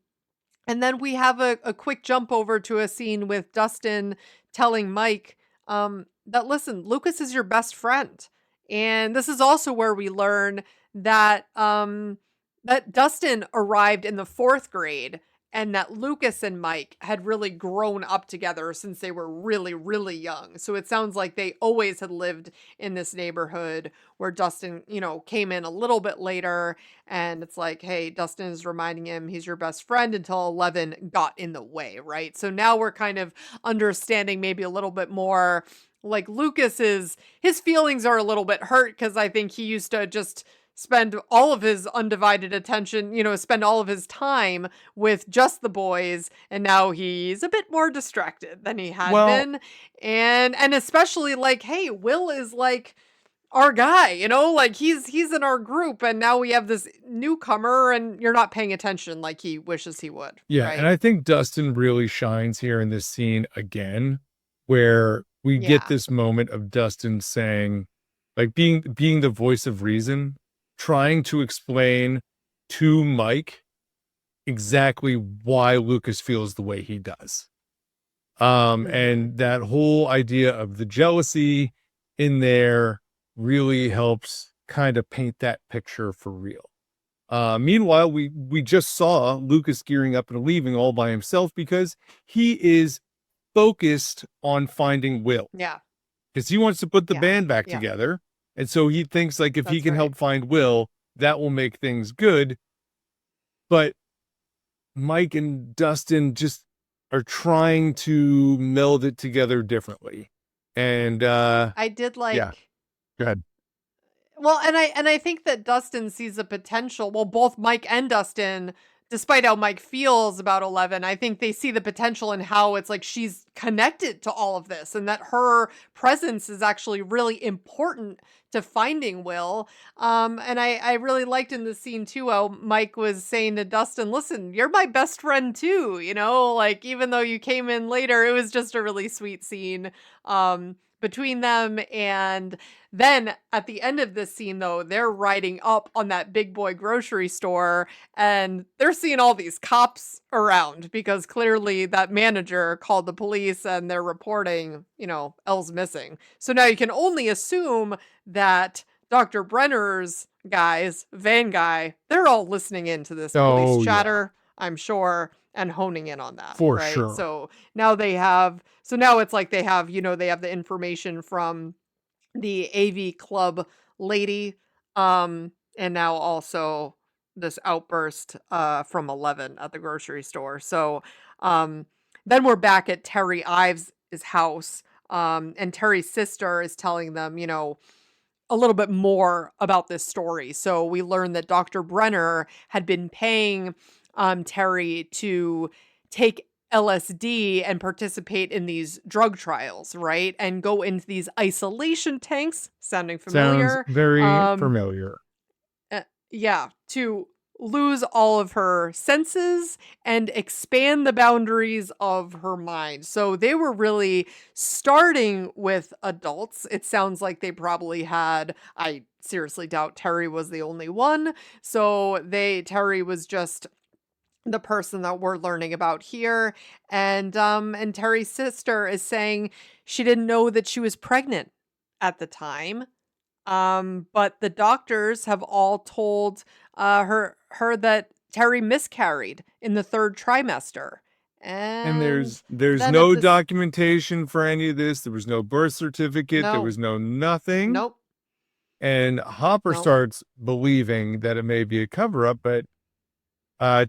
then we have a quick jump over to a scene with Dustin telling Mike that, listen, Lucas is your best friend. And this is also where we learn that that Dustin arrived in the 4th grade, and that Lucas and Mike had really grown up together since they were really, really young. So it sounds like they always had lived in this neighborhood, where Dustin, came in a little bit later, and it's like, hey, Dustin is reminding him he's your best friend until 11 got in the way, right? So now we're kind of understanding maybe a little bit more, like his feelings are a little bit hurt, because I think he used to just spend all of his undivided attention, spend all of his time with just the boys, and now he's a bit more distracted than he had been. And especially, like, hey, Will is like our guy, like he's in our group, and now we have this newcomer, and you're not paying attention like he wishes he would. Yeah, right? and I think Dustin really shines here in this scene again, where we get this moment of Dustin saying, like, being the voice of reason, trying to explain to Mike exactly why Lucas feels the way he does. And that whole idea of the jealousy in there really helps kind of paint that picture for real. Meanwhile, we just saw Lucas gearing up and leaving all by himself because he is focused on finding Will. Yeah. Because he wants to put the band back together. And so he thinks, like, if he can help find Will, that will make things good. But Mike and Dustin just are trying to meld it together differently. And I did like... Yeah. Go ahead. Well, and I think that Dustin sees a potential, well, both Mike and Dustin despite how Mike feels about 11, I think they see the potential in how it's like she's connected to all of this and that her presence is actually really important to finding Will. And I really liked in the scene too how Mike was saying to Dustin, listen, you're my best friend too, like even though you came in later, it was just a really sweet scene between them. And then at the end of this scene, though, they're riding up on that big boy grocery store and they're seeing all these cops around because clearly that manager called the police and they're reporting, Elle's missing. So now you can only assume that Dr. Brenner's guys, Van guy, they're all listening into this police chatter, I'm sure, and honing in on that. For right? sure. So now now it's like they have the information from the AV club lady, and now also this outburst from 11 at the grocery store. So then we're back at Terry Ives' house, and Terry's sister is telling them, a little bit more about this story. So we learned that Dr. Brenner had been paying Terry to take LSD and participate in these drug trials, right? And go into these isolation tanks, sounding familiar. Sounds very familiar. Yeah, to lose all of her senses and expand the boundaries of her mind. So they were really starting with adults. It sounds like they probably had, I seriously doubt Terry was the only one. So Terry was just the person that we're learning about here. And Terry's sister is saying she didn't know that she was pregnant at the time. But the doctors have all told her that Terry miscarried in the 3rd trimester. And there's no documentation for any of this. There was no birth certificate. No. There was no nothing. Nope. And Hopper starts believing that it may be a cover-up, but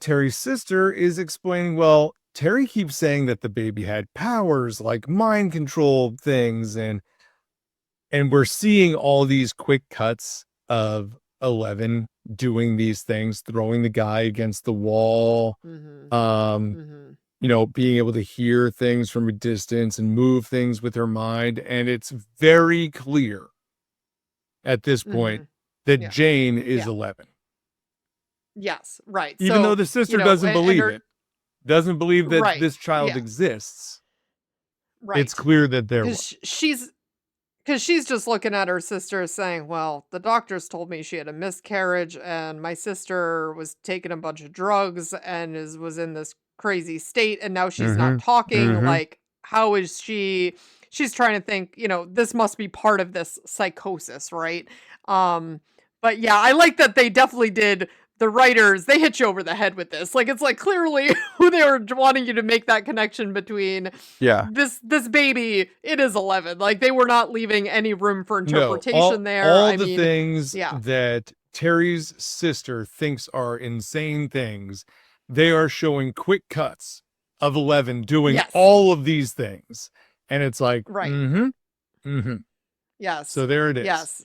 Terry's sister is explaining, well, Terry keeps saying that the baby had powers like mind control things, and we're seeing all these quick cuts of 11 doing these things, throwing the guy against the wall, being able to hear things from a distance and move things with her mind. And it's very clear at this point that Jane is 11. Yes, right. Even though the sister doesn't believe it, doesn't believe that this child exists. Right. It's clear that there was. Because she's just looking at her sister saying, well, the doctors told me she had a miscarriage and my sister was taking a bunch of drugs and was in this crazy state and now she's not talking. Like, how is she's trying to think, this must be part of this psychosis, right? But yeah, I like that they definitely did. The writers, they hit you over the head with this. Like, it's like clearly who they were wanting you to make that connection between this baby, it is 11. Like, they were not leaving any room for interpretation there. All the things that Terry's sister thinks are insane things, they are showing quick cuts of 11 doing all of these things. And it's like, yes. So there it is. Yes.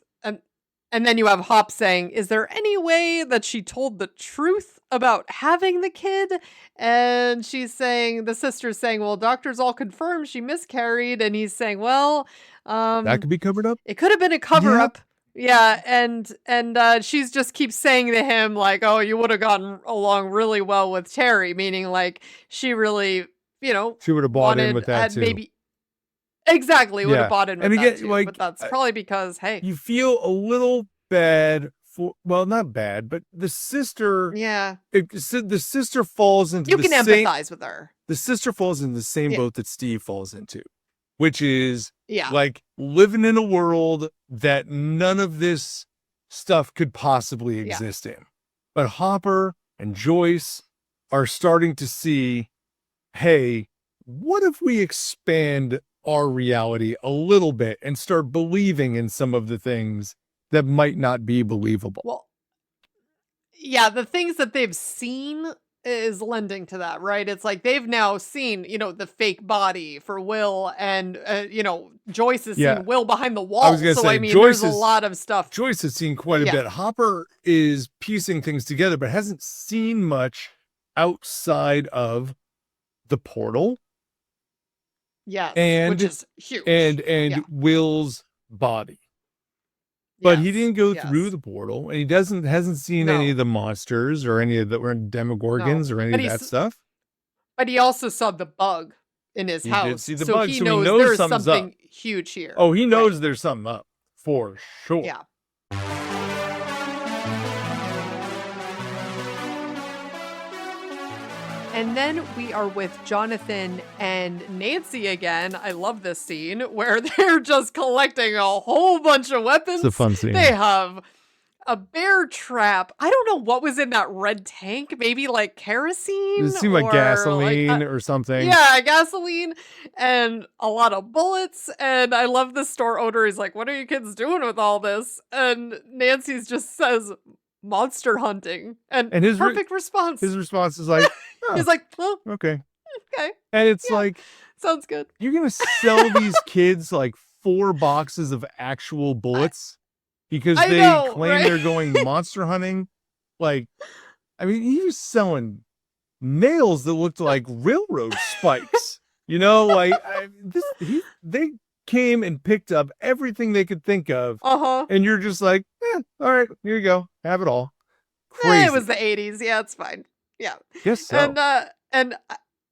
And then you have Hop saying, is there any way that she told the truth about having the kid? And the sister's saying, well, doctors all confirmed she miscarried. And he's saying, well, that could be covered up. It could have been a cover up. Yeah. And she's just keeps saying to him, like, oh, you would have gotten along really well with Terry, meaning like she really, she would have bought in with that too. Maybe. Exactly, would have bought in with that too, but that's probably because, hey. You feel a little bad for, well, not bad, but the sister. Yeah. The sister falls into you can empathize with her. The sister falls in the same boat that Steve falls into, which is like living in a world that none of this stuff could possibly exist in. But Hopper and Joyce are starting to see, hey, what if we expand our reality a little bit and start believing in some of the things that might not be believable? Well, yeah, the things that they've seen is lending to that, right? It's like they've now seen, the fake body for Will and, Joyce has seen Will behind the wall. There's a lot of stuff. Joyce has seen quite a bit. Hopper is piecing things together, but hasn't seen much outside of the portal. Yes, And which is huge. and Will's body. But he didn't go through the portal, and he hasn't seen any of the monsters or any of the Demogorgons or any of that stuff. But he also saw the bug in his house. Did see the bug, he so knows, he knows there's something's something up. huge here. Oh, he knows there's something up for sure. Yeah. And then we are with Jonathan and Nancy again. I love this scene where they're just collecting a whole bunch of weapons. It's a fun scene. They have a bear trap. I don't know what was in that red tank. Maybe like kerosene? It seemed like gasoline or something. Yeah, gasoline and a lot of bullets. And I love the store owner. He's like, what are you kids doing with all this? And Nancy's just says, monster hunting. And his perfect response. His response is like, oh, he's like, oh, okay. Okay. And it's like, sounds good. You're going to sell these kids like 4 boxes of actual bullets because they claim they're going monster hunting. Like, I mean, he was selling nails that looked like railroad spikes, you know, like they came and picked up everything they could think of. And you're just like, all right, here you go. Have it all. Crazy. It was the 80s. Yeah, it's fine. Yeah. Guess so. And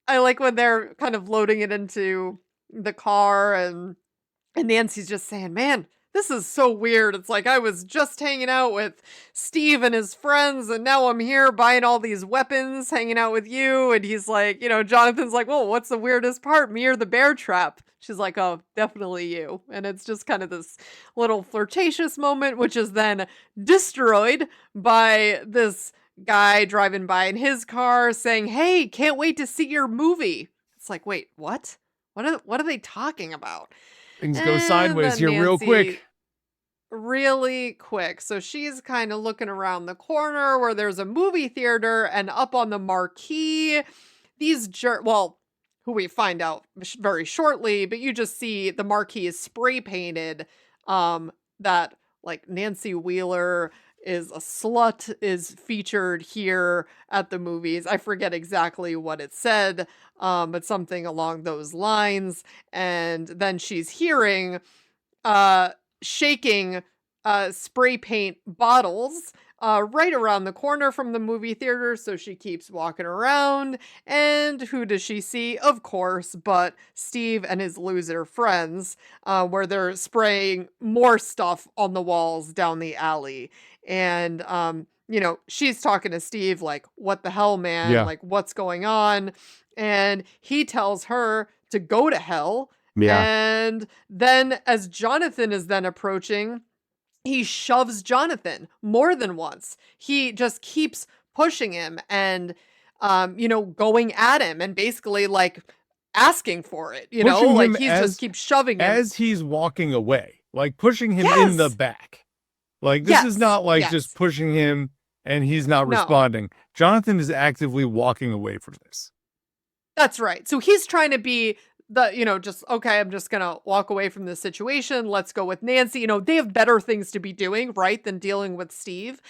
I like when they're kind of loading it into the car and Nancy's just saying, man, this is so weird. It's like I was just hanging out with Steve and his friends and now I'm here buying all these weapons, hanging out with you. And he's like, you know, Jonathan's like, well, what's the weirdest part? Me or the bear trap? She's like, oh, definitely you. And it's just kind of this little flirtatious moment, which is then destroyed by this guy driving by in his car saying, hey, can't wait to see your movie. It's like, wait, what? What are they talking about? Things go sideways here real quick. Really quick. So she's kind of looking around the corner where there's a movie theater and up on the marquee, these who we find out very shortly, but you just see the marquee is spray painted, that like Nancy Wheeler is a slut is featured here at the movies. I forget exactly what it said, but something along those lines. And then she's hearing shaking spray paint bottles right around the corner from the movie theater. So she keeps walking around. And who does she see? Of course, but Steve and his loser friends, where they're spraying more stuff on the walls down the alley. And, you know, she's talking to Steve like, what the hell, man? Yeah. Like, what's going on? And he tells her to go to hell. Yeah. And then as Jonathan is then approaching, he shoves Jonathan more than once. He just keeps pushing him and, you know, going at him and basically like asking for it, you know, like he just keeps shoving him. As he's walking away, like pushing him in the back. Like, this is not like just pushing him and he's not responding. Jonathan is actively walking away from this. That's right. So he's trying to be just, okay, I'm just going to walk away from this situation. Let's go with Nancy. You know, they have better things to be doing, right, than dealing with Steve.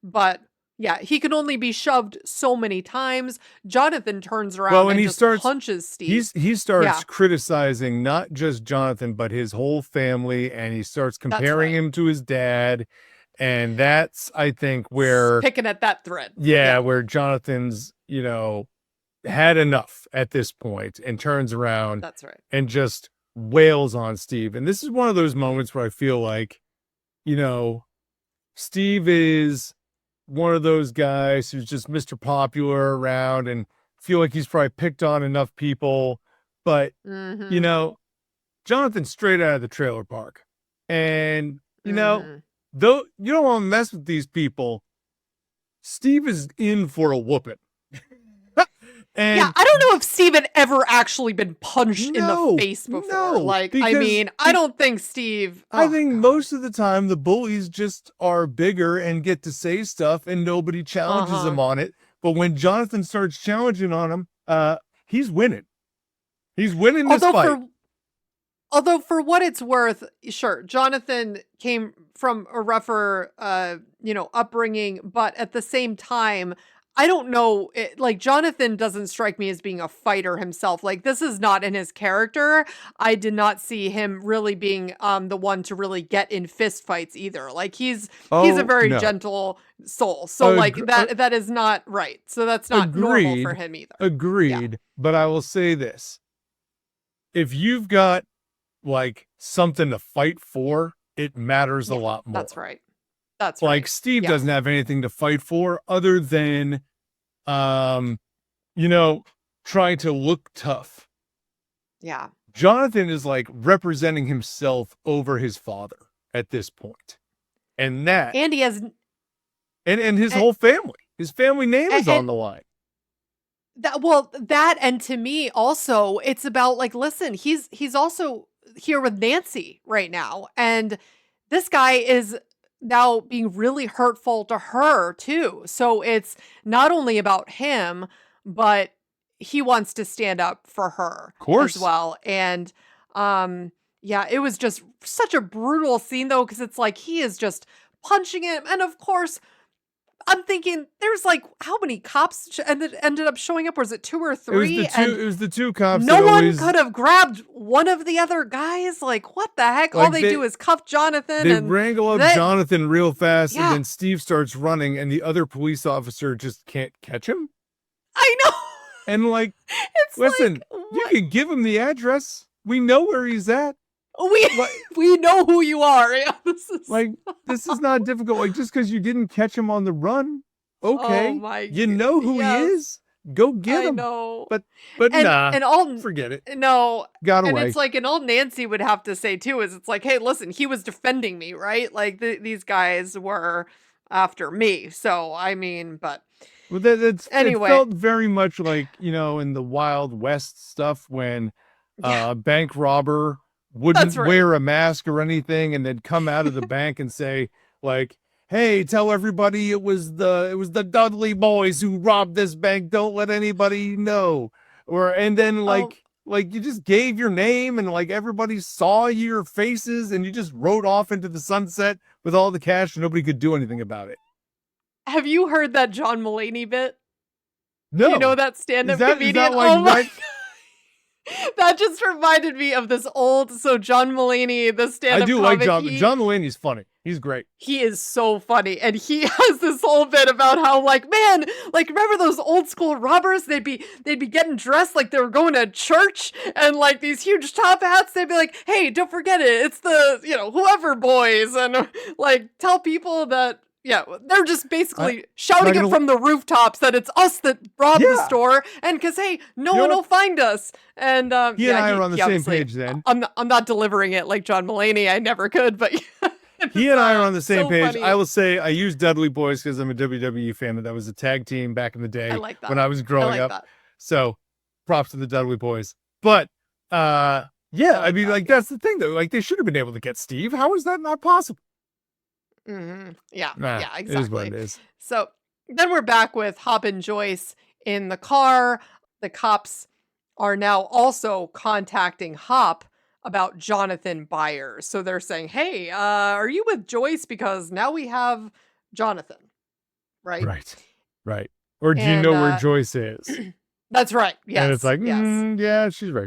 But yeah, he can only be shoved so many times. Jonathan turns around and just punches Steve. He starts criticizing not just Jonathan, but his whole family. And he starts comparing him to his dad. And that's, I think, where picking at that thread. Yeah, where Jonathan's, you know, had enough at this point and turns around and just wails on Steve. And this is one of those moments where I feel like, you know, Steve is one of those guys who's just Mr. Popular around and feel like he's probably picked on enough people. But, you know, Jonathan's straight out of the trailer park. And, you know, though you don't want to mess with these people, Steve is in for a whooping. And yeah, I don't know if Steve had ever actually been punched in the face before. I don't think Steve... I think most of the time the bullies just are bigger and get to say stuff and nobody challenges them on it. But when Jonathan starts challenging on him, he's winning. He's winning this fight. Although for what it's worth, sure, Jonathan came from a rougher, upbringing, but at the same time, I don't know, like, Jonathan doesn't strike me as being a fighter himself, like, this is not in his character. I did not see him really being, the one to really get in fist fights either, like, he's a Oh, very no. gentle soul, so, like, that is not right, so that's not normal for him either. Yeah. Agreed, but I will say this. If you've got, like, something to fight for, it matters a lot more. That's right. That's Like, right. Steve Yeah. doesn't have anything to fight for other than, you know, trying to look tough. Yeah. Jonathan is, like, representing himself over his father at this point. And that, And he has and his and whole family. His family name is on and the line. that and to me also, it's about, like, listen, he's also here with Nancy right now, and this guy is now being really hurtful to her too. So it's not only about him, but he wants to stand up for her Of course. as well. And yeah, it was just such a brutal scene though, because it's like he is just punching him. And of course, I'm thinking there's like how many cops ended up showing up? Was it 2 or 3? It was the two cops. No one could have grabbed one of the other guys. Like, what the heck? All Like, they do is cuff Jonathan. They and wrangle up they- Jonathan real fast, Yeah. and then Steve starts running, and the other police officer just can't catch him. I know. And, like, It's listen, like, you what? can give him the address. We know where he's at. Like, we know who you are. Yeah, this is not difficult. Like, just because you didn't catch him on the run, okay, Oh my you know who yes. he is. Go get I him. know. But and, nah, and all forget it. no. Got And away. it's like, and all Nancy would have to say too is, it's like, hey, listen, he was defending me, right? Like these guys were after me. So I mean, but Well, anyway. it felt very much like, you know, in the Wild West stuff when a bank robber wouldn't right. wear a mask or anything and then come out of the bank and say, like, hey, tell everybody it was the Dudley boys who robbed this bank. Don't let anybody know. And then like you just gave your name and like everybody saw your faces and you just rode off into the sunset with all the cash and nobody could do anything about it. Have you heard that John Mulaney bit? No. You know that stand-up comedian? Is that like right? That just reminded me of this old, so John Mulaney, the stand-up I do comic, like John Mulaney's funny. He's great. He is so funny. And he has this whole bit about how, like, man, like, remember those old school robbers? They'd be getting dressed like they were going to church and like these huge top hats. They'd be like, hey, don't forget it. It's the, you know, whoever boys. And like, tell people that, yeah, they're just basically shouting it from the rooftops that it's us that robbed the store. And because, hey, no one will find us. And he and I are on the same page then. I'm not delivering it like John Mulaney. I never could, but he and I are on the same page. Funny. I will say I use Dudley Boys because I'm a WWE fan, and that was a tag team back in the day when I was growing up. That. So props to the Dudley Boys. But yeah, I mean, like, that's the thing though. Like, they should have been able to get Steve. How is that not possible? Mm-hmm. Yeah, Nah, yeah, exactly. It is what it is. So then we're back with Hop and Joyce in the car. The cops are now also contacting Hop about Jonathan Byers. So they're saying, hey, are you with Joyce? Because now we have Jonathan, right? Right. Or do you know where Joyce is? That's right. Yes. And it's like, yes. Yeah, she's right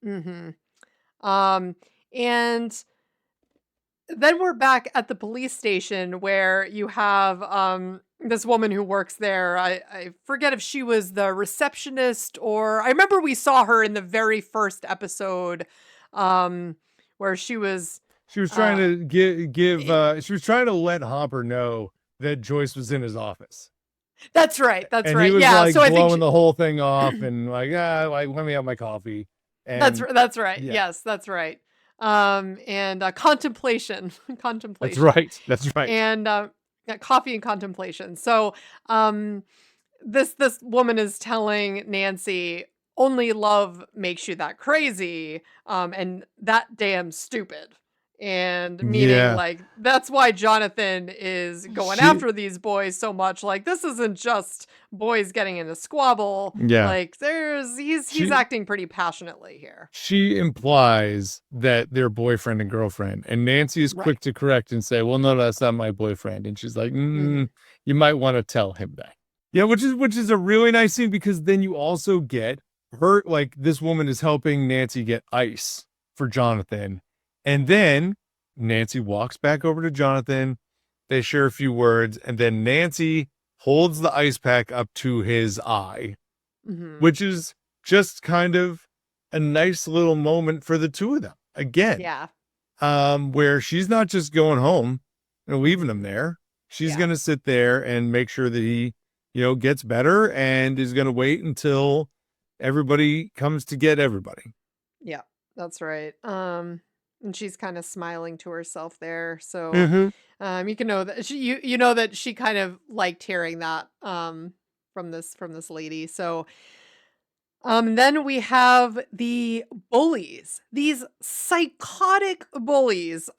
here. Mm-hmm. And then we're back at the police station where you have this woman who works there. I forget if she was the receptionist or I remember we saw her in the very first episode where she was trying to she was trying to let Hopper know that Joyce was in his office. That's right. And right. He was yeah. like So blowing I think the whole thing off and like let me have my coffee. And that's right. Yeah. Yes, that's right. And contemplation. That's right. And coffee and contemplation. So this woman is telling Nancy, only love makes you that crazy, and that damn stupid. And meaning like that's why Jonathan is going after these boys so much. Like, this isn't just boys getting in a squabble. Yeah. Like he's acting pretty passionately here. She implies that they're boyfriend and girlfriend, and Nancy is quick to correct and say, well, no, that's not my boyfriend. And she's like, you might want to tell him that. Yeah, which is a really nice scene, because then you also get her, like, this woman is helping Nancy get ice for Jonathan. And then Nancy walks back over to Jonathan. They share a few words, and then Nancy holds the ice pack up to his eye, Mm-hmm. which is just kind of a nice little moment for the two of them. Again, Yeah. where she's not just going home and leaving him there. She's Yeah. going to sit there and make sure that he, gets better, and is going to wait until everybody comes to get everybody. Yeah, that's right. And she's kind of smiling to herself there. So, Mm-hmm. you can know that you know that she kind of liked hearing that, from this lady. So, then we have the bullies, these psychotic bullies,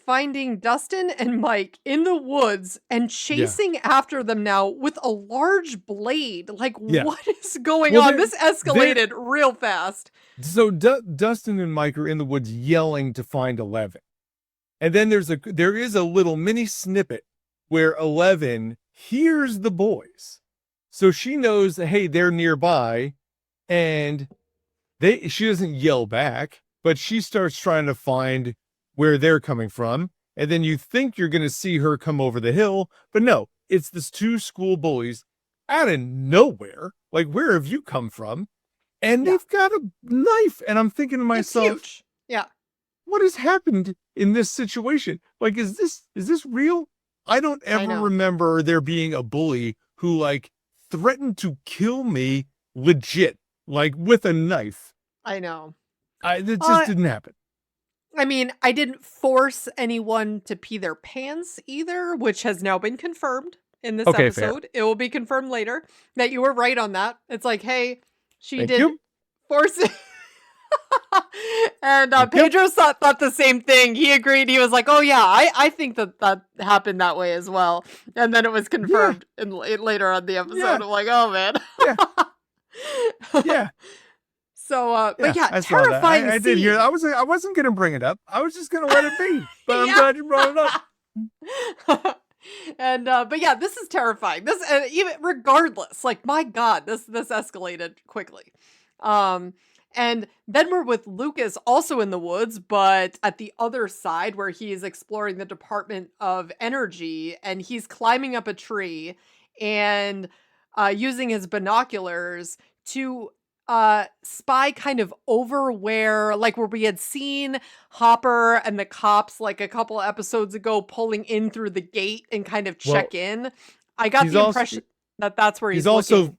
finding Dustin and Mike in the woods and Yeah. chasing after them now with a large blade. Like, Yeah. what is going Well, on? This escalated real fast. So Dustin and Mike are in the woods yelling to find 11. And then there is a little mini snippet where 11 hears the boys. So she knows that, hey, they're nearby, and she doesn't yell back, but she starts trying to find where they're coming from. And then you think you're going to see her come over the hill, but no, it's this two school bullies out of nowhere. Like, where have you come from? And Yeah. they've got a knife. And I'm thinking to It's myself, huge. Yeah. what has happened in this situation? Like, is this real? I don't ever know. remember there being a bully who, like, threatened to kill me legit, like, with a knife. I know. It just didn't happen. I mean, I didn't force anyone to pee their pants either, which has now been confirmed in this Okay, fair. episode. It will be confirmed later that you were right on that. It's like, hey, she Thank did you. force it. And Thank you. Pedro thought the same thing. He agreed. He was like, oh yeah, I think that happened that way as well. And then it was confirmed later on the episode. Yeah. I'm like, oh man. Yeah. Yeah. So, but yeah, I saw that. terrifying I did hear scene. that. I wasn't going to bring it up. I was just going to let it be. But I'm Yeah. glad you brought it up. And but yeah, this is terrifying. This even regardless, like my God, this escalated quickly. And then we're with Lucas also in the woods, but at the other side where he is exploring the Department of Energy, and he's climbing up a tree and using his binoculars to spy kind of over where we had seen Hopper and the cops like a couple episodes ago pulling in through the gate and kind of check in. I got the impression that that's where he's also looking.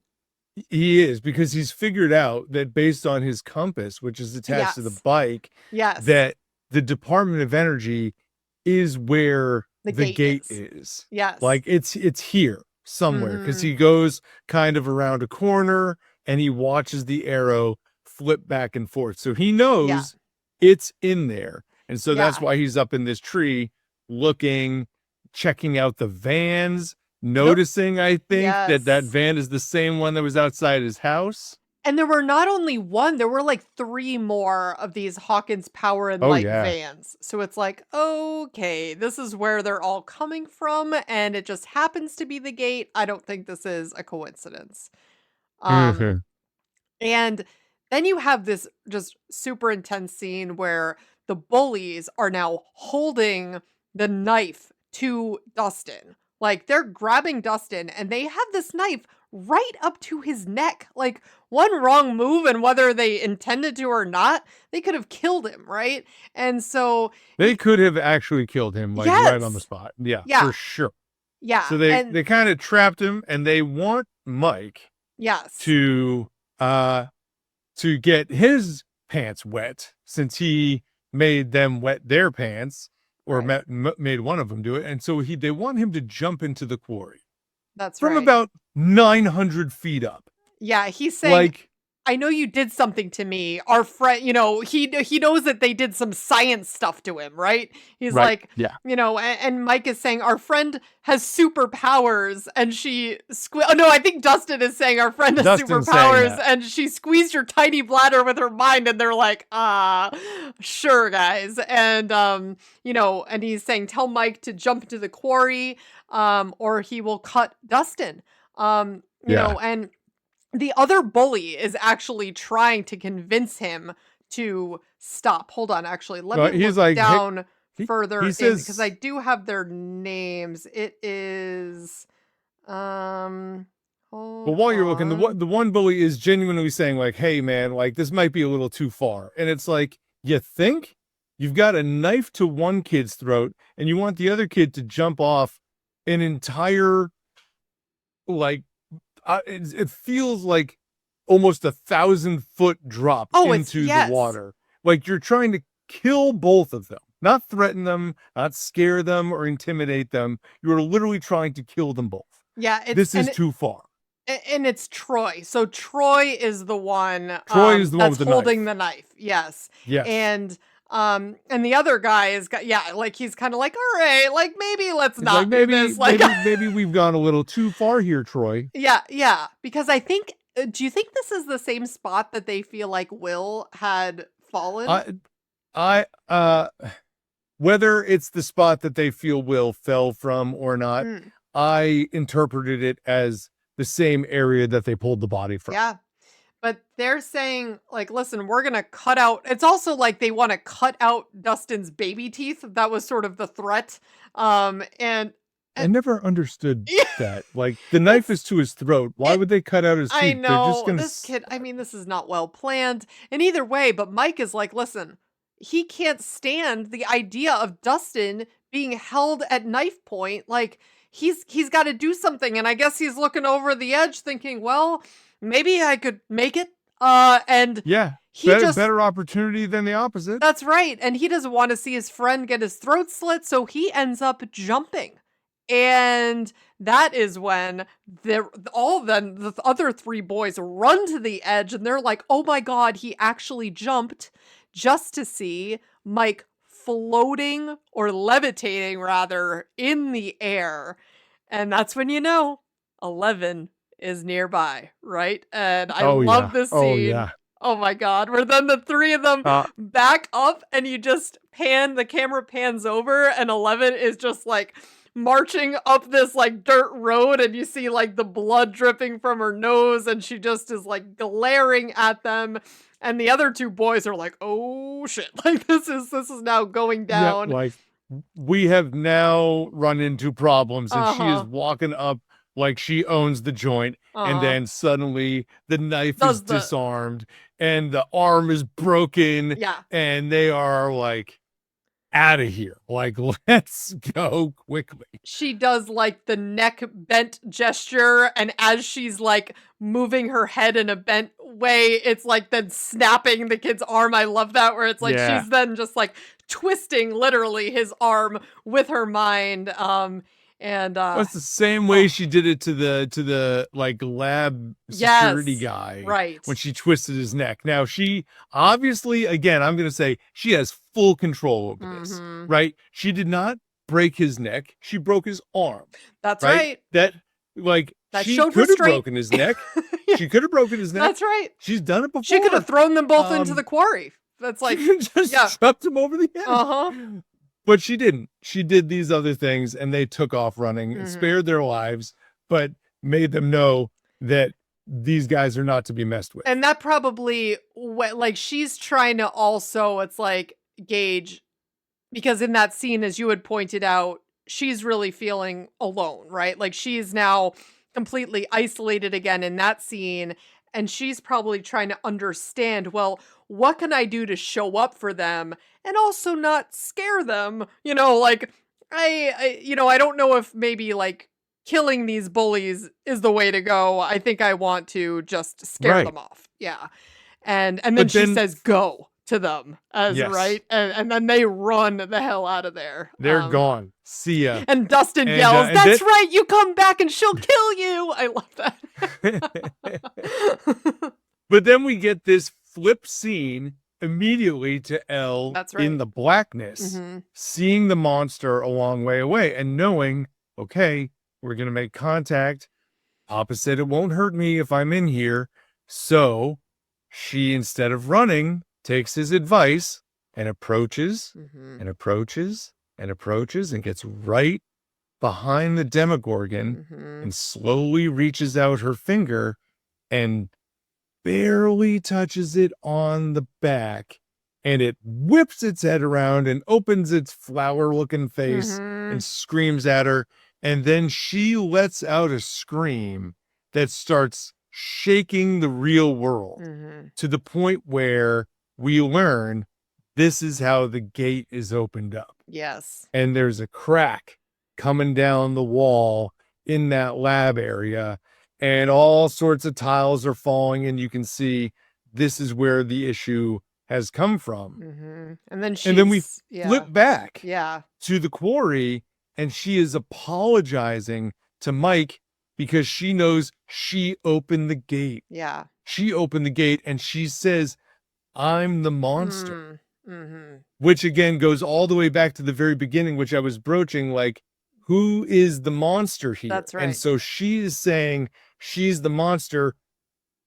He is, because he's figured out that based on his compass, which is attached to the bike, that the Department of Energy is where the gate is. Yes. Like it's here somewhere, because he goes kind of around a corner and he watches the arrow flip back and forth. So he knows it's in there. And so that's why he's up in this tree looking, checking out the vans, noticing, I think, that van is the same one that was outside his house. And there were not only one, there were like 3 more of these Hawkins Power and Light vans. So it's like, okay, this is where they're all coming from, and it just happens to be the gate. I don't think this is a coincidence. And then you have this just super intense scene where the bullies are now holding the knife to Dustin. Like, they're grabbing Dustin, and they have this knife right up to his neck. Like, one wrong move, and whether they intended to or not, they could have killed him, right? And so they could have actually killed him, like, right on the spot. Yeah, for sure. Yeah. So they kind of trapped him, and they want Mike to get his pants wet, since he made them wet their pants, or made one of them do it. And so they want him to jump into the quarry. That's from about 900 feet up. Yeah, he's saying, like, I know you did something to me. Our friend, he knows that they did some science stuff to him, right? He's like, and Mike is saying, our friend has superpowers, and she I think Dustin is saying our friend has superpowers, and she squeezed your tiny bladder with her mind, and they're like, sure, guys. And, and he's saying, tell Mike to jump into the quarry, or he will cut Dustin. you know, and the other bully is actually trying to convince him to stop. Hold on, actually, let me He's look like, hey, down further he in says, because I do have their names. It is but hold while you're looking, on. the one bully is genuinely saying like, hey man, like this might be a little too far. And it's like, you think you've got a knife to one kid's throat and you want the other kid to jump off an entire, like, it feels like almost 1,000-foot drop into the water. Like you're trying to kill both of them, not threaten them, not scare them or intimidate them. You are literally trying to kill them both. Yeah, This is too far. And it's Troy. So Troy is the one Troy is the one that's with the holding knife. the knife. Yes. Yes. And the other guy is like he's kind of like, all right, like maybe let's not like, maybe, do this. Like maybe we've gone a little too far here, Troy. Yeah. Because I think do you think this is the same spot that they feel like Will had fallen? Whether it's the spot that they feel Will fell from or not, I interpreted it as the same area that they pulled the body from. Yeah. But they're saying, like, listen, we're going to cut out. It's also like they want to cut out Dustin's baby teeth. That was sort of the threat. And I never understood that. Like, the knife is to his throat. Why would they cut out his teeth? I know. They're just gonna... This kid, I mean, this is not well planned. And either way, but Mike is like, listen, he can't stand the idea of Dustin being held at knife point. Like, he's got to do something. And I guess he's looking over the edge thinking, well, maybe I could make it. And yeah, better opportunity than the opposite. That's right. And he doesn't want to see his friend get his throat slit, so he ends up jumping. And that is when the other three boys run to the edge and they're like, oh my God, he actually jumped, just to see Mike floating or levitating rather in the air. And that's when you know 11 is nearby, right? And I love this scene. Oh, yeah. Oh my God, where then the three of them back up and you just the camera pans over and 11 is just like marching up this like dirt road and you see like the blood dripping from her nose and she just is like glaring at them. And the other two boys are like, oh shit, like this is now going down. Yeah, like we have now run into problems and she is walking up like she owns the joint, and then suddenly the knife is disarmed and the arm is broken. Yeah. And they are like out of here. Like, let's go quickly. She does like the neck bent gesture, and as she's like moving her head in a bent way, it's like then snapping the kid's arm. I love that, where it's like she's then just like twisting literally his arm with her mind. And that's the same way she did it to the like lab security guy, right? When she twisted his neck. Now she obviously, again, I'm gonna say she has full control over this, right? She did not break his neck; she broke his arm. That's right. That she could have broken his neck. She could have broken his neck. That's right. She's done it before. She could have thrown them both into the quarry. That's like just dropped him over the head. But she didn't. She did these other things and they took off running and spared their lives, but made them know that these guys are not to be messed with. And that probably, like, she's trying to also, it's like, gauge, because in that scene, as you had pointed out, she's really feeling alone, right? Like, she's now completely isolated again in that scene. And she's probably trying to understand, well, what can I do to show up for them and also not scare them? You know, like, I don't know if maybe like killing these bullies is the way to go. I think I want to just scare them off. Yeah. And then she says, go to them right. And then they run the hell out of there. They're gone. See ya. And Dustin yells, that's right. You come back and she'll kill you. I love that. But then we get this flip scene immediately to Elle in the blackness, seeing the monster a long way away and knowing, okay, we're going to make contact. Papa said it won't hurt me if I'm in here. So she, instead of running, takes his advice and approaches and approaches and approaches and gets right behind the Demogorgon Mhm. and slowly reaches out her finger and barely touches it on the back, and it whips its head around and opens its flower-looking face and Mhm. screams at her, and then she lets out a scream that starts shaking the real world Mhm. to the point where we learn this is how the gate is opened up. Yes. And there's a crack coming down the wall in that lab area, and all sorts of tiles are falling, and you can see this is where the issue has come from. Mhm. And then And then we she's flip back Yeah. to the quarry, and she is apologizing to Mike because she knows she opened the gate. Yeah. She opened the gate, and she says, "I'm the monster." Mhm. Which again goes all the way back to the very beginning, which I was broaching, like, who is the monster here? That's And right. so she is saying she's the monster,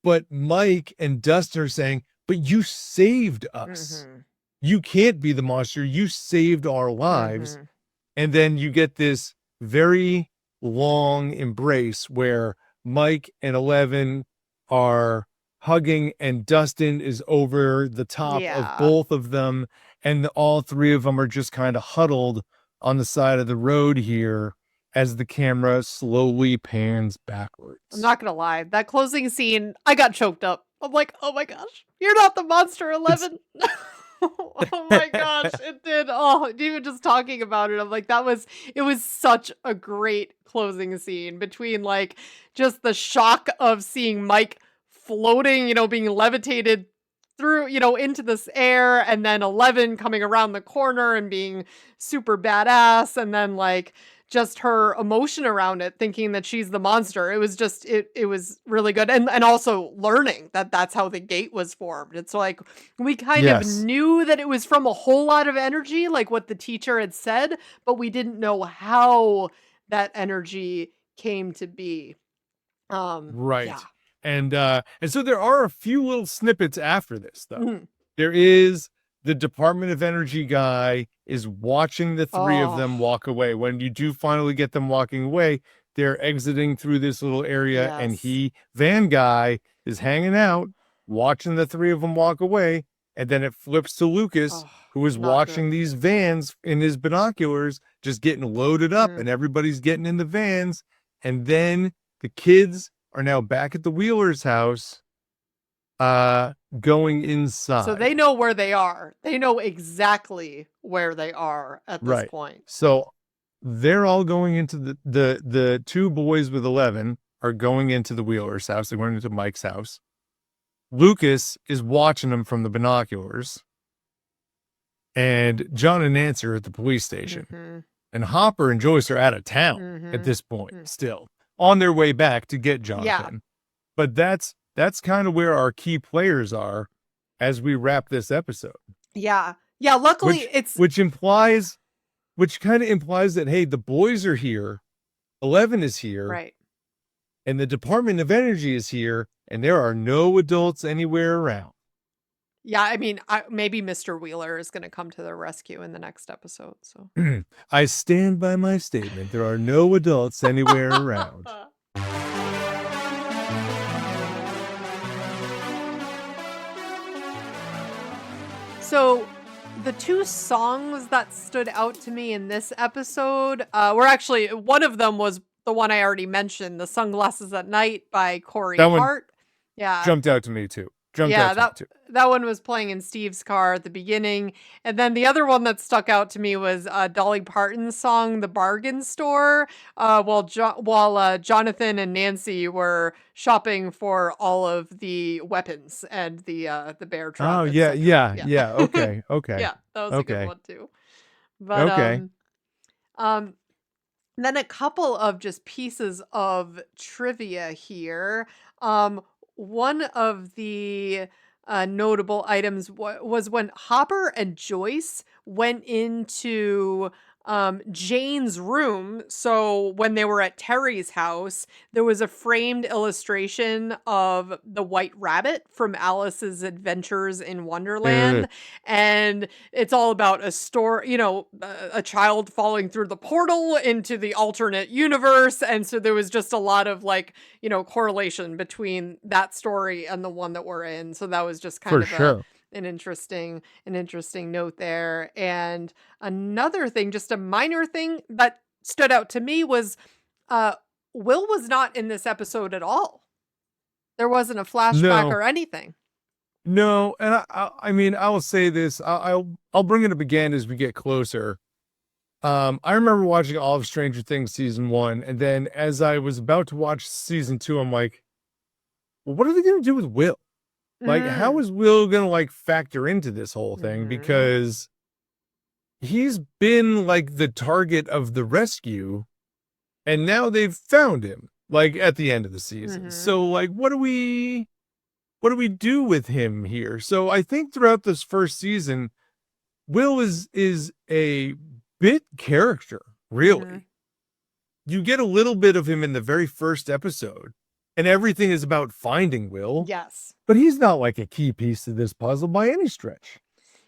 but Mike and Dustin are saying, but you saved us. Mhm. You can't be the monster. You saved our lives. Mhm. And then you get this very long embrace where Mike and 11 are hugging, and Dustin is over the top of Yeah. both of them. And all three of them are just kind of huddled on the side of the road here as the camera slowly pans backwards. I'm not gonna lie, that closing scene, I got choked up. I'm like, "Oh my gosh, you're not the monster, 11." Oh my gosh, it did. Oh, even just talking about it, I'm like, it was such a great closing scene between, like, just the shock of seeing Mike floating, being levitated through, into this air, and then 11 coming around the corner and being super badass, and then, like, just her emotion around it, thinking that she's the monster. It was just it was really good, and also learning that that's how the gate was formed. It's like we kind of Yes. knew that it was from a whole lot of energy, like what the teacher had said, but we didn't know how that energy came to be. Yeah. Right. And so there are a few little snippets after this, though. Mhm. There is the Department of Energy guy is watching the three of them Oh, walk away. When you do finally get them walking away, they're exiting through this little area, and yes. Van guy, is hanging out, watching the three of them walk away. And then it flips to Lucas, Oh, who is not watching good. these vans in his binoculars, just getting loaded up, Mm. and everybody's getting in the vans. And then the kids are now back at the Wheeler's house, going So inside. they know where they are. They know exactly where they are at this Right. point. So they're all going into the two boys with 11 are going into the Wheeler's house. They're going into Mike's house. Lucas is watching them from the binoculars, and John and Nancy are at the police station. Mhm. And Hopper and Joyce are out of town at Mhm. this point, Mm. still on their way back to get Yeah. Jonathan. But that's kind of where our key players are as we wrap this episode. Yeah. Yeah, luckily Which kind of implies that, hey, the boys are here, 11 is here, right. and the Department of Energy is here, and there are no adults anywhere around. Yeah, I mean, maybe Mr. Wheeler is gonna come to their rescue in the next episode, so. I stand by my statement. There are no adults anywhere around. So, the two songs that stood out to me in this episode, were actually one of them was the one I already mentioned, "The Sunglasses at Night" by Corey That one Hart. Yeah. jumped out to me too. Yeah, that one was playing in Steve's car at the beginning, and then the other one that stuck out to me was, Dolly Parton's song, "The Bargain Store," while Jonathan and Nancy were shopping for all of the weapons and the bear trap, Oh, et yeah, cetera. yeah, Yeah. yeah. Okay, okay, Yeah, that was a good okay, one too. But, okay. um, then a couple of just pieces of trivia here. One of the notable items was when Hopper and Joyce went into Jane's room. So when they were at Terry's house, there was a framed illustration of the White Rabbit from Alice's Adventures in Wonderland. And it's all about a story, a child falling through the portal into the alternate universe. And so there was just a lot of correlation between that story and the one that we're in. So that was just kind For of sure. an interesting note there. And another thing, just a minor thing that stood out to me was Will was not in this episode at all. There wasn't a flashback No. or anything. No, and I mean, I will say this. I'll bring it up again as we get closer. I remember watching all of Stranger Things season 1, and then as I was about to watch season 2, I'm like, well, what are they going to do with Will? Like, how is Will going to factor into this whole thing? Because he's been the target of the rescue, and now they've found him at the end of the season. So what do we do with him here? So I think throughout this first season, Will is a bit character, really. You get a little bit of him in the very first episode, and everything is about finding Will. Yes. But he's not a key piece to this puzzle by any stretch.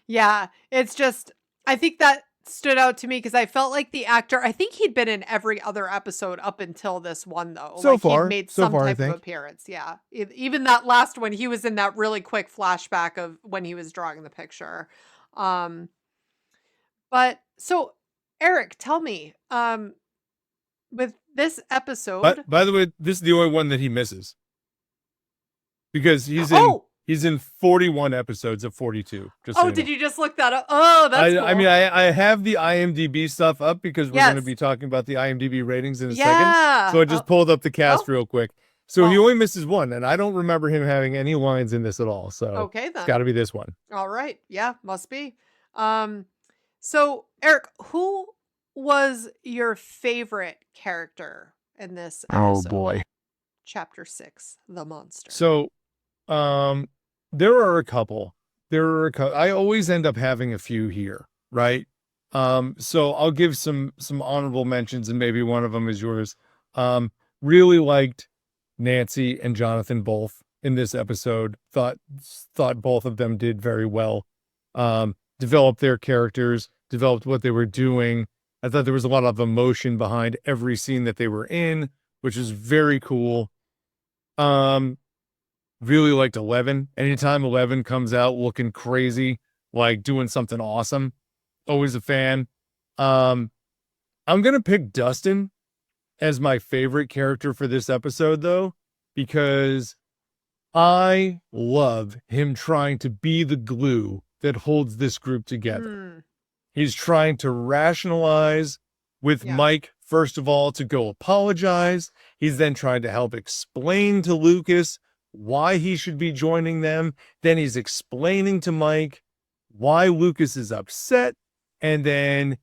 Yeah, it's just, I think that stood out to me because I felt like the actor, I think he'd been in every other episode up until this one, though. So far. He'd made some type of appearance. Yeah. Even that last one, he was in that really quick flashback of when he was drawing the picture. But so Eric, tell me, with this episode. By the way, this is the only one that he misses. Because he's in 41 episodes of 42. Did you just look that up? Oh, that's cool. I mean, I have the IMDb stuff up because we're going to be talking about the IMDb ratings in a second. So I just pulled up the cast real quick. So he only misses one, and I don't remember him having any lines in this at all. So okay, then. It's got to be this one. All right. Yeah, must be. So Eric, who was your favorite character in this episode? Oh boy. Chapter 6, The Monster. So there are a couple. I always end up having a few here, right? So I'll give some honorable mentions, and maybe one of them is yours. Really liked Nancy and Jonathan both in this episode. Thought both of them did very well. Developed their characters, developed what they were doing. I thought there was a lot of emotion behind every scene that they were in, which is very cool. Really liked 11. Anytime 11 comes out looking crazy, doing something awesome, always a fan. I'm going to pick Dustin as my favorite character for this episode, though, because I love him trying to be the glue that holds this group together. He's trying to rationalize with Mike, first of all, to go apologize. He's then trying to help explain to Lucas why he should be joining them. Then he's explaining to Mike why Lucas is upset. And then,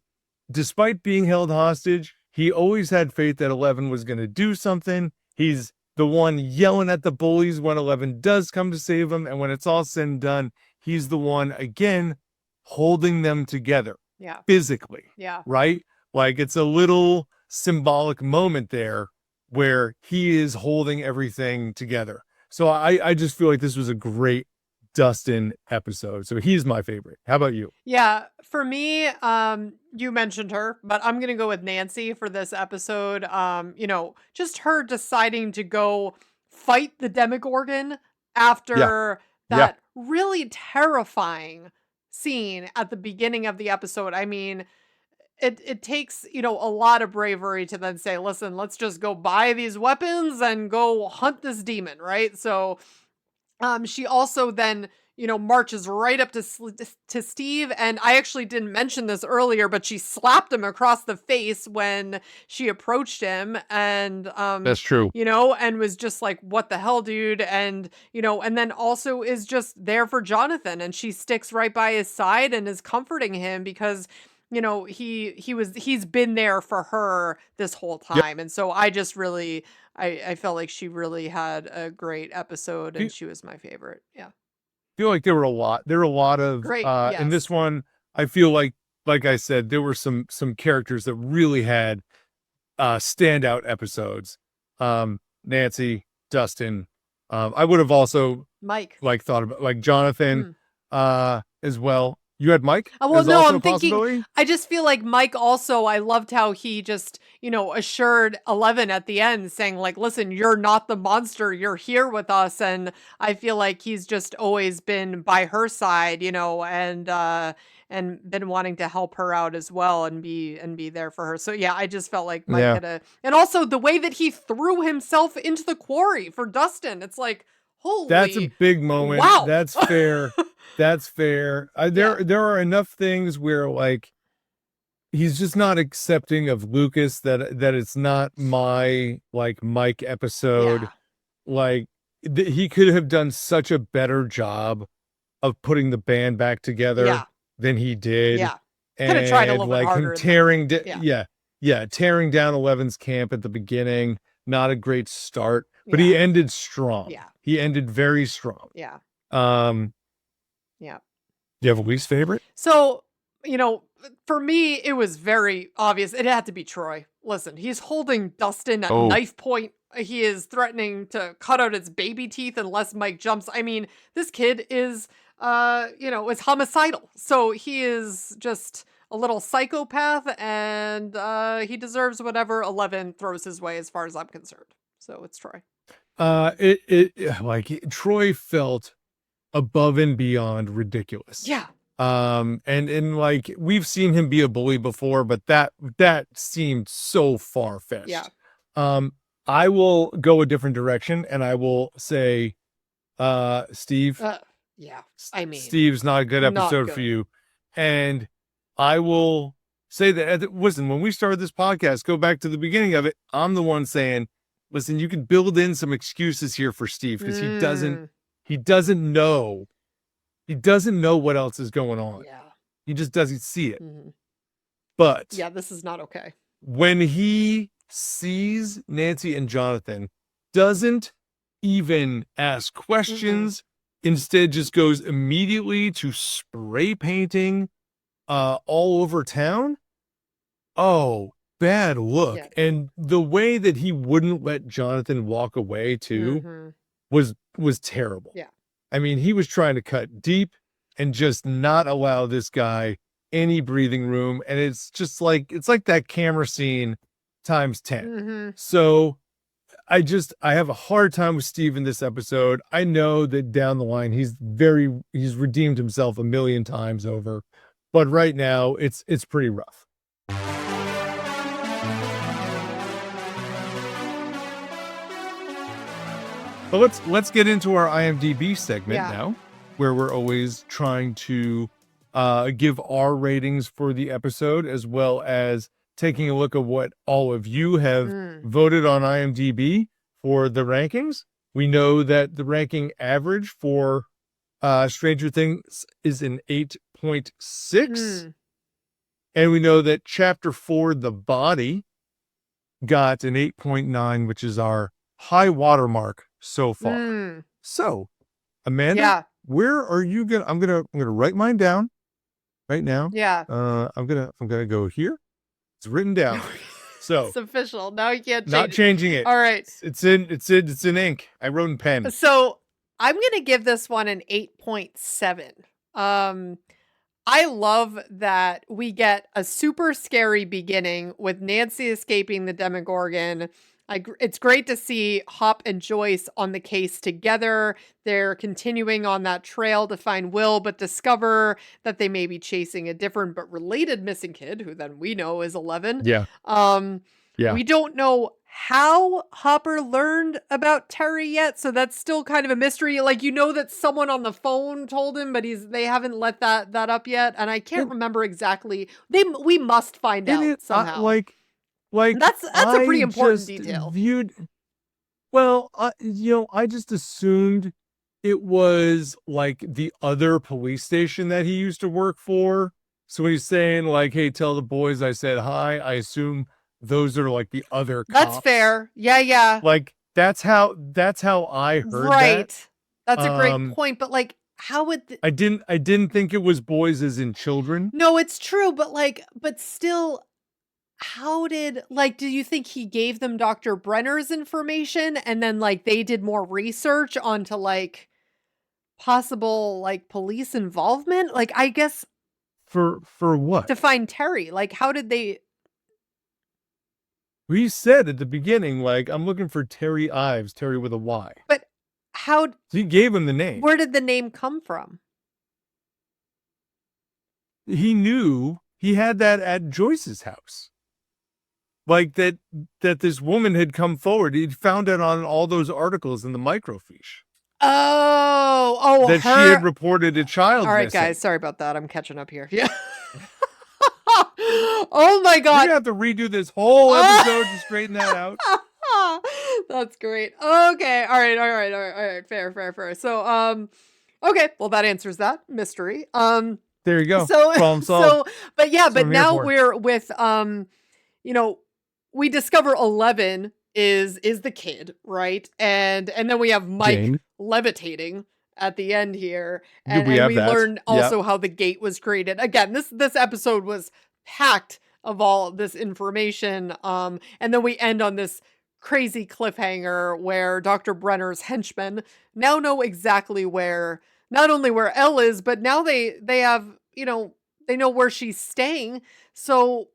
despite being held hostage, he always had faith that 11 was going to do something. He's the one yelling at the bullies when 11 does come to save him. And when it's all said and done, he's the one, again, holding them together. Physically. Right? It's a little symbolic moment there where he is holding everything together. So I just feel like this was a great Dustin episode. So he's my favorite. How about you? Yeah, for me, you mentioned her, but I'm going to go with Nancy for this episode. Just her deciding to go fight the Demogorgon after that really terrifying scene at the beginning of the episode. I mean, it takes, a lot of bravery to then say, listen, let's just go buy these weapons and go hunt this demon, right? So she also then, marches right up to Steve. And I actually didn't mention this earlier, but she slapped him across the face when she approached him. And that's true. And was just like, what the hell, dude? And, and then also is just there for Jonathan. And she sticks right by his side and is comforting him because he's been there for her this whole time. And so I just really, I felt like she really had a great episode and she was my favorite. Yeah. feel like there were a lot of Great, in this yes. one. I feel like I said, there were some characters that really had standout episodes. Nancy, Dustin. I would have also Mike. like thought about like Jonathan as well. You had Mike Well, as no, also I'm a thinking, possibility? I just feel like Mike also, I loved how he just, assured 11 at the end saying like, listen, you're not the monster, you're here with us. And I feel like he's just always been by her side, and been wanting to help her out as well and be there for her. So yeah, I just felt like Mike Yeah. had and also the way that he threw himself into the quarry for Dustin. It's like, holy, That's a big moment. wow. That's fair. That's fair. There are enough things where like he's just not accepting of Lucas that it's not my like Mike episode. Yeah. Like he could have done such a better job of putting the band back together Yeah. than he did. Yeah. Could have tried a And little bit like harder him than- tearing down Eleven's camp at the beginning. Not a great start, but Yeah. he ended strong. Yeah. He ended very strong. Yeah. Yeah. Do you have a least favorite? So, for me, it was very obvious. It had to be Troy. Listen, he's holding Dustin at knife point. He is threatening to cut out its baby teeth unless Mike jumps. I mean, this kid is, is homicidal. So he is just a little psychopath, and he deserves whatever 11 throws his way, as far as I'm concerned. So it's Troy. Troy felt above and beyond ridiculous. Yeah. And like we've seen him be a bully before, but that seemed so far-fetched. Yeah. I will go a different direction and I will say Steve. Yeah. I mean, Steve's not a good episode good. for you. And I will say that listen, when we started this podcast, go back to the beginning of it, I'm the one saying, listen, you can build in some excuses here for Steve because he doesn't know what else is going on. Yeah. He just doesn't see it. Mm-hmm. But yeah, this is not okay. When he sees Nancy and Jonathan, doesn't even ask questions, instead just goes immediately to spray painting all over town. Oh, bad look. Yeah. And the way that he wouldn't let Jonathan walk away too was terrible. Yeah. I mean, he was trying to cut deep and just not allow this guy any breathing room. And it's just like, it's like that camera scene times 10. So I have a hard time with Steve in this episode. I know that down the line, he's redeemed himself a million times over, but right now it's pretty rough. But let's get into our IMDb segment now, where we're always trying to give our ratings for the episode, as well as taking a look at what all of you have voted on IMDb for the rankings. We know that the ranking average for Stranger Things is an 8.6. And we know that Chapter 4, The Body, got an 8.9, which is our high watermark so far. So, Amanda, where are you gonna? I'm gonna write mine down right now. Yeah. I'm gonna go here. It's written down. So it's official. Now you can't change not changing it. All right. It's in ink. I wrote in pen. So I'm gonna give this one an 8.7. I love that we get a super scary beginning with Nancy escaping the Demogorgon. It's great to see Hop and Joyce on the case together. They're continuing on that trail to find Will, but discover that they may be chasing a different but related missing kid, who then we know is 11. Yeah. We don't know how Hopper learned about Terry yet, so that's still kind of a mystery. Like, that someone on the phone told him, but they haven't let that up yet, and I can't remember exactly. We must find out somehow. That's a pretty important detail. I just assumed it was like the other police station that he used to work for. So when he's saying like, "Hey, tell the boys I said hi," I assume those are like the other cops. That's fair. Yeah. Like that's how I heard right. that. That's a great point. But like, how would I didn't think it was boys as in children. No, it's true, but still, how did, do you think he gave them Dr. Brenner's information and then they did more research onto possible police involvement? I guess For what? to find Terry. How did they? We said at the beginning, I'm looking for Terry Ives, Terry with a Y. But how? So he gave him the name. Where did the name come from? He knew he had that at Joyce's house. That this woman had come forward. He'd found it on all those articles in the microfiche. Oh, that she had reported a child. All right, missing. guys, sorry about that. I'm catching up here. Yeah. Oh my God. We're gonna have to redo this whole episode to straighten that out. That's great. Okay. All right. Fair. So, okay. Well, that answers that mystery. There you go. Problem solved. But now we're with, we discover 11 is the kid, right? And then we have Mike Jane. Levitating at the end here. And we learn also how the gate was created. Again, this episode was packed of all this information. And then we end on this crazy cliffhanger where Dr. Brenner's henchmen now know exactly not only where Elle is, but now they have, they know where she's staying. So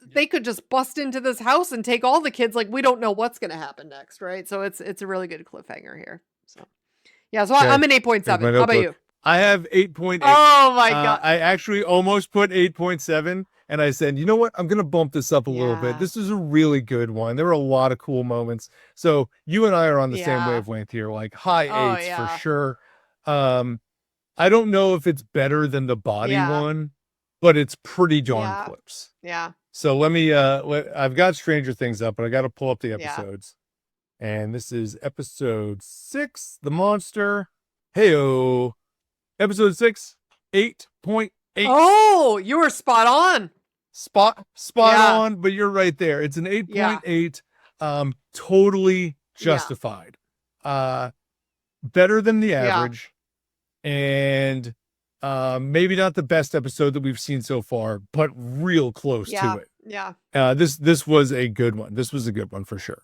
they could just bust into this house and take all the kids. We don't know what's going to happen next. Right. So it's a really good cliffhanger here. So yeah. So okay. I'm an 8.7. How about you? I have 8.8. Oh my God. I actually almost put 8.7. And I said, you know what? I'm going to bump this up a little bit. This is a really good one. There were a lot of cool moments. So you and I are on the same wavelength here, high eights for sure. I don't know if it's better than the body one, but it's pretty darn close. Yeah. So let me, I've got Stranger Things up, but I got to pull up the episodes. And this is episode 6, The Monster. Heyo. Episode 6, 8.8. Oh, you were spot on. Spot on, but you're right there. It's an 8.8. Totally justified. Better than the average. And maybe not the best episode that we've seen so far, but real close to it. Yeah. This was a good one. This was a good one for sure.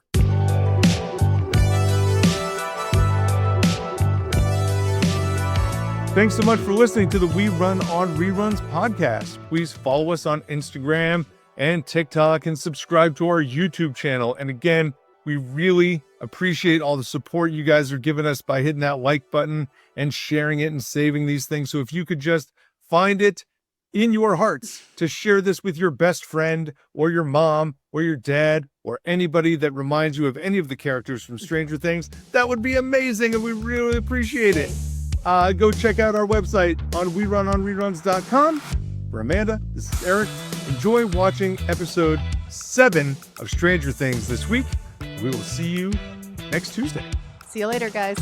Thanks so much for listening to the We Run on Reruns podcast. Please follow us on Instagram and TikTok and subscribe to our YouTube channel. And again, we really appreciate all the support you guys are giving us by hitting that like button and sharing it and saving these things. So if you could just find it in your hearts to share this with your best friend or your mom or your dad or anybody that reminds you of any of the characters from Stranger Things, that would be amazing and we really appreciate it. Go check out our website on werunonreruns.com. For Amanda, this is Eric. Enjoy watching episode 7 of Stranger Things this week. We will see you next Tuesday. See you later, guys.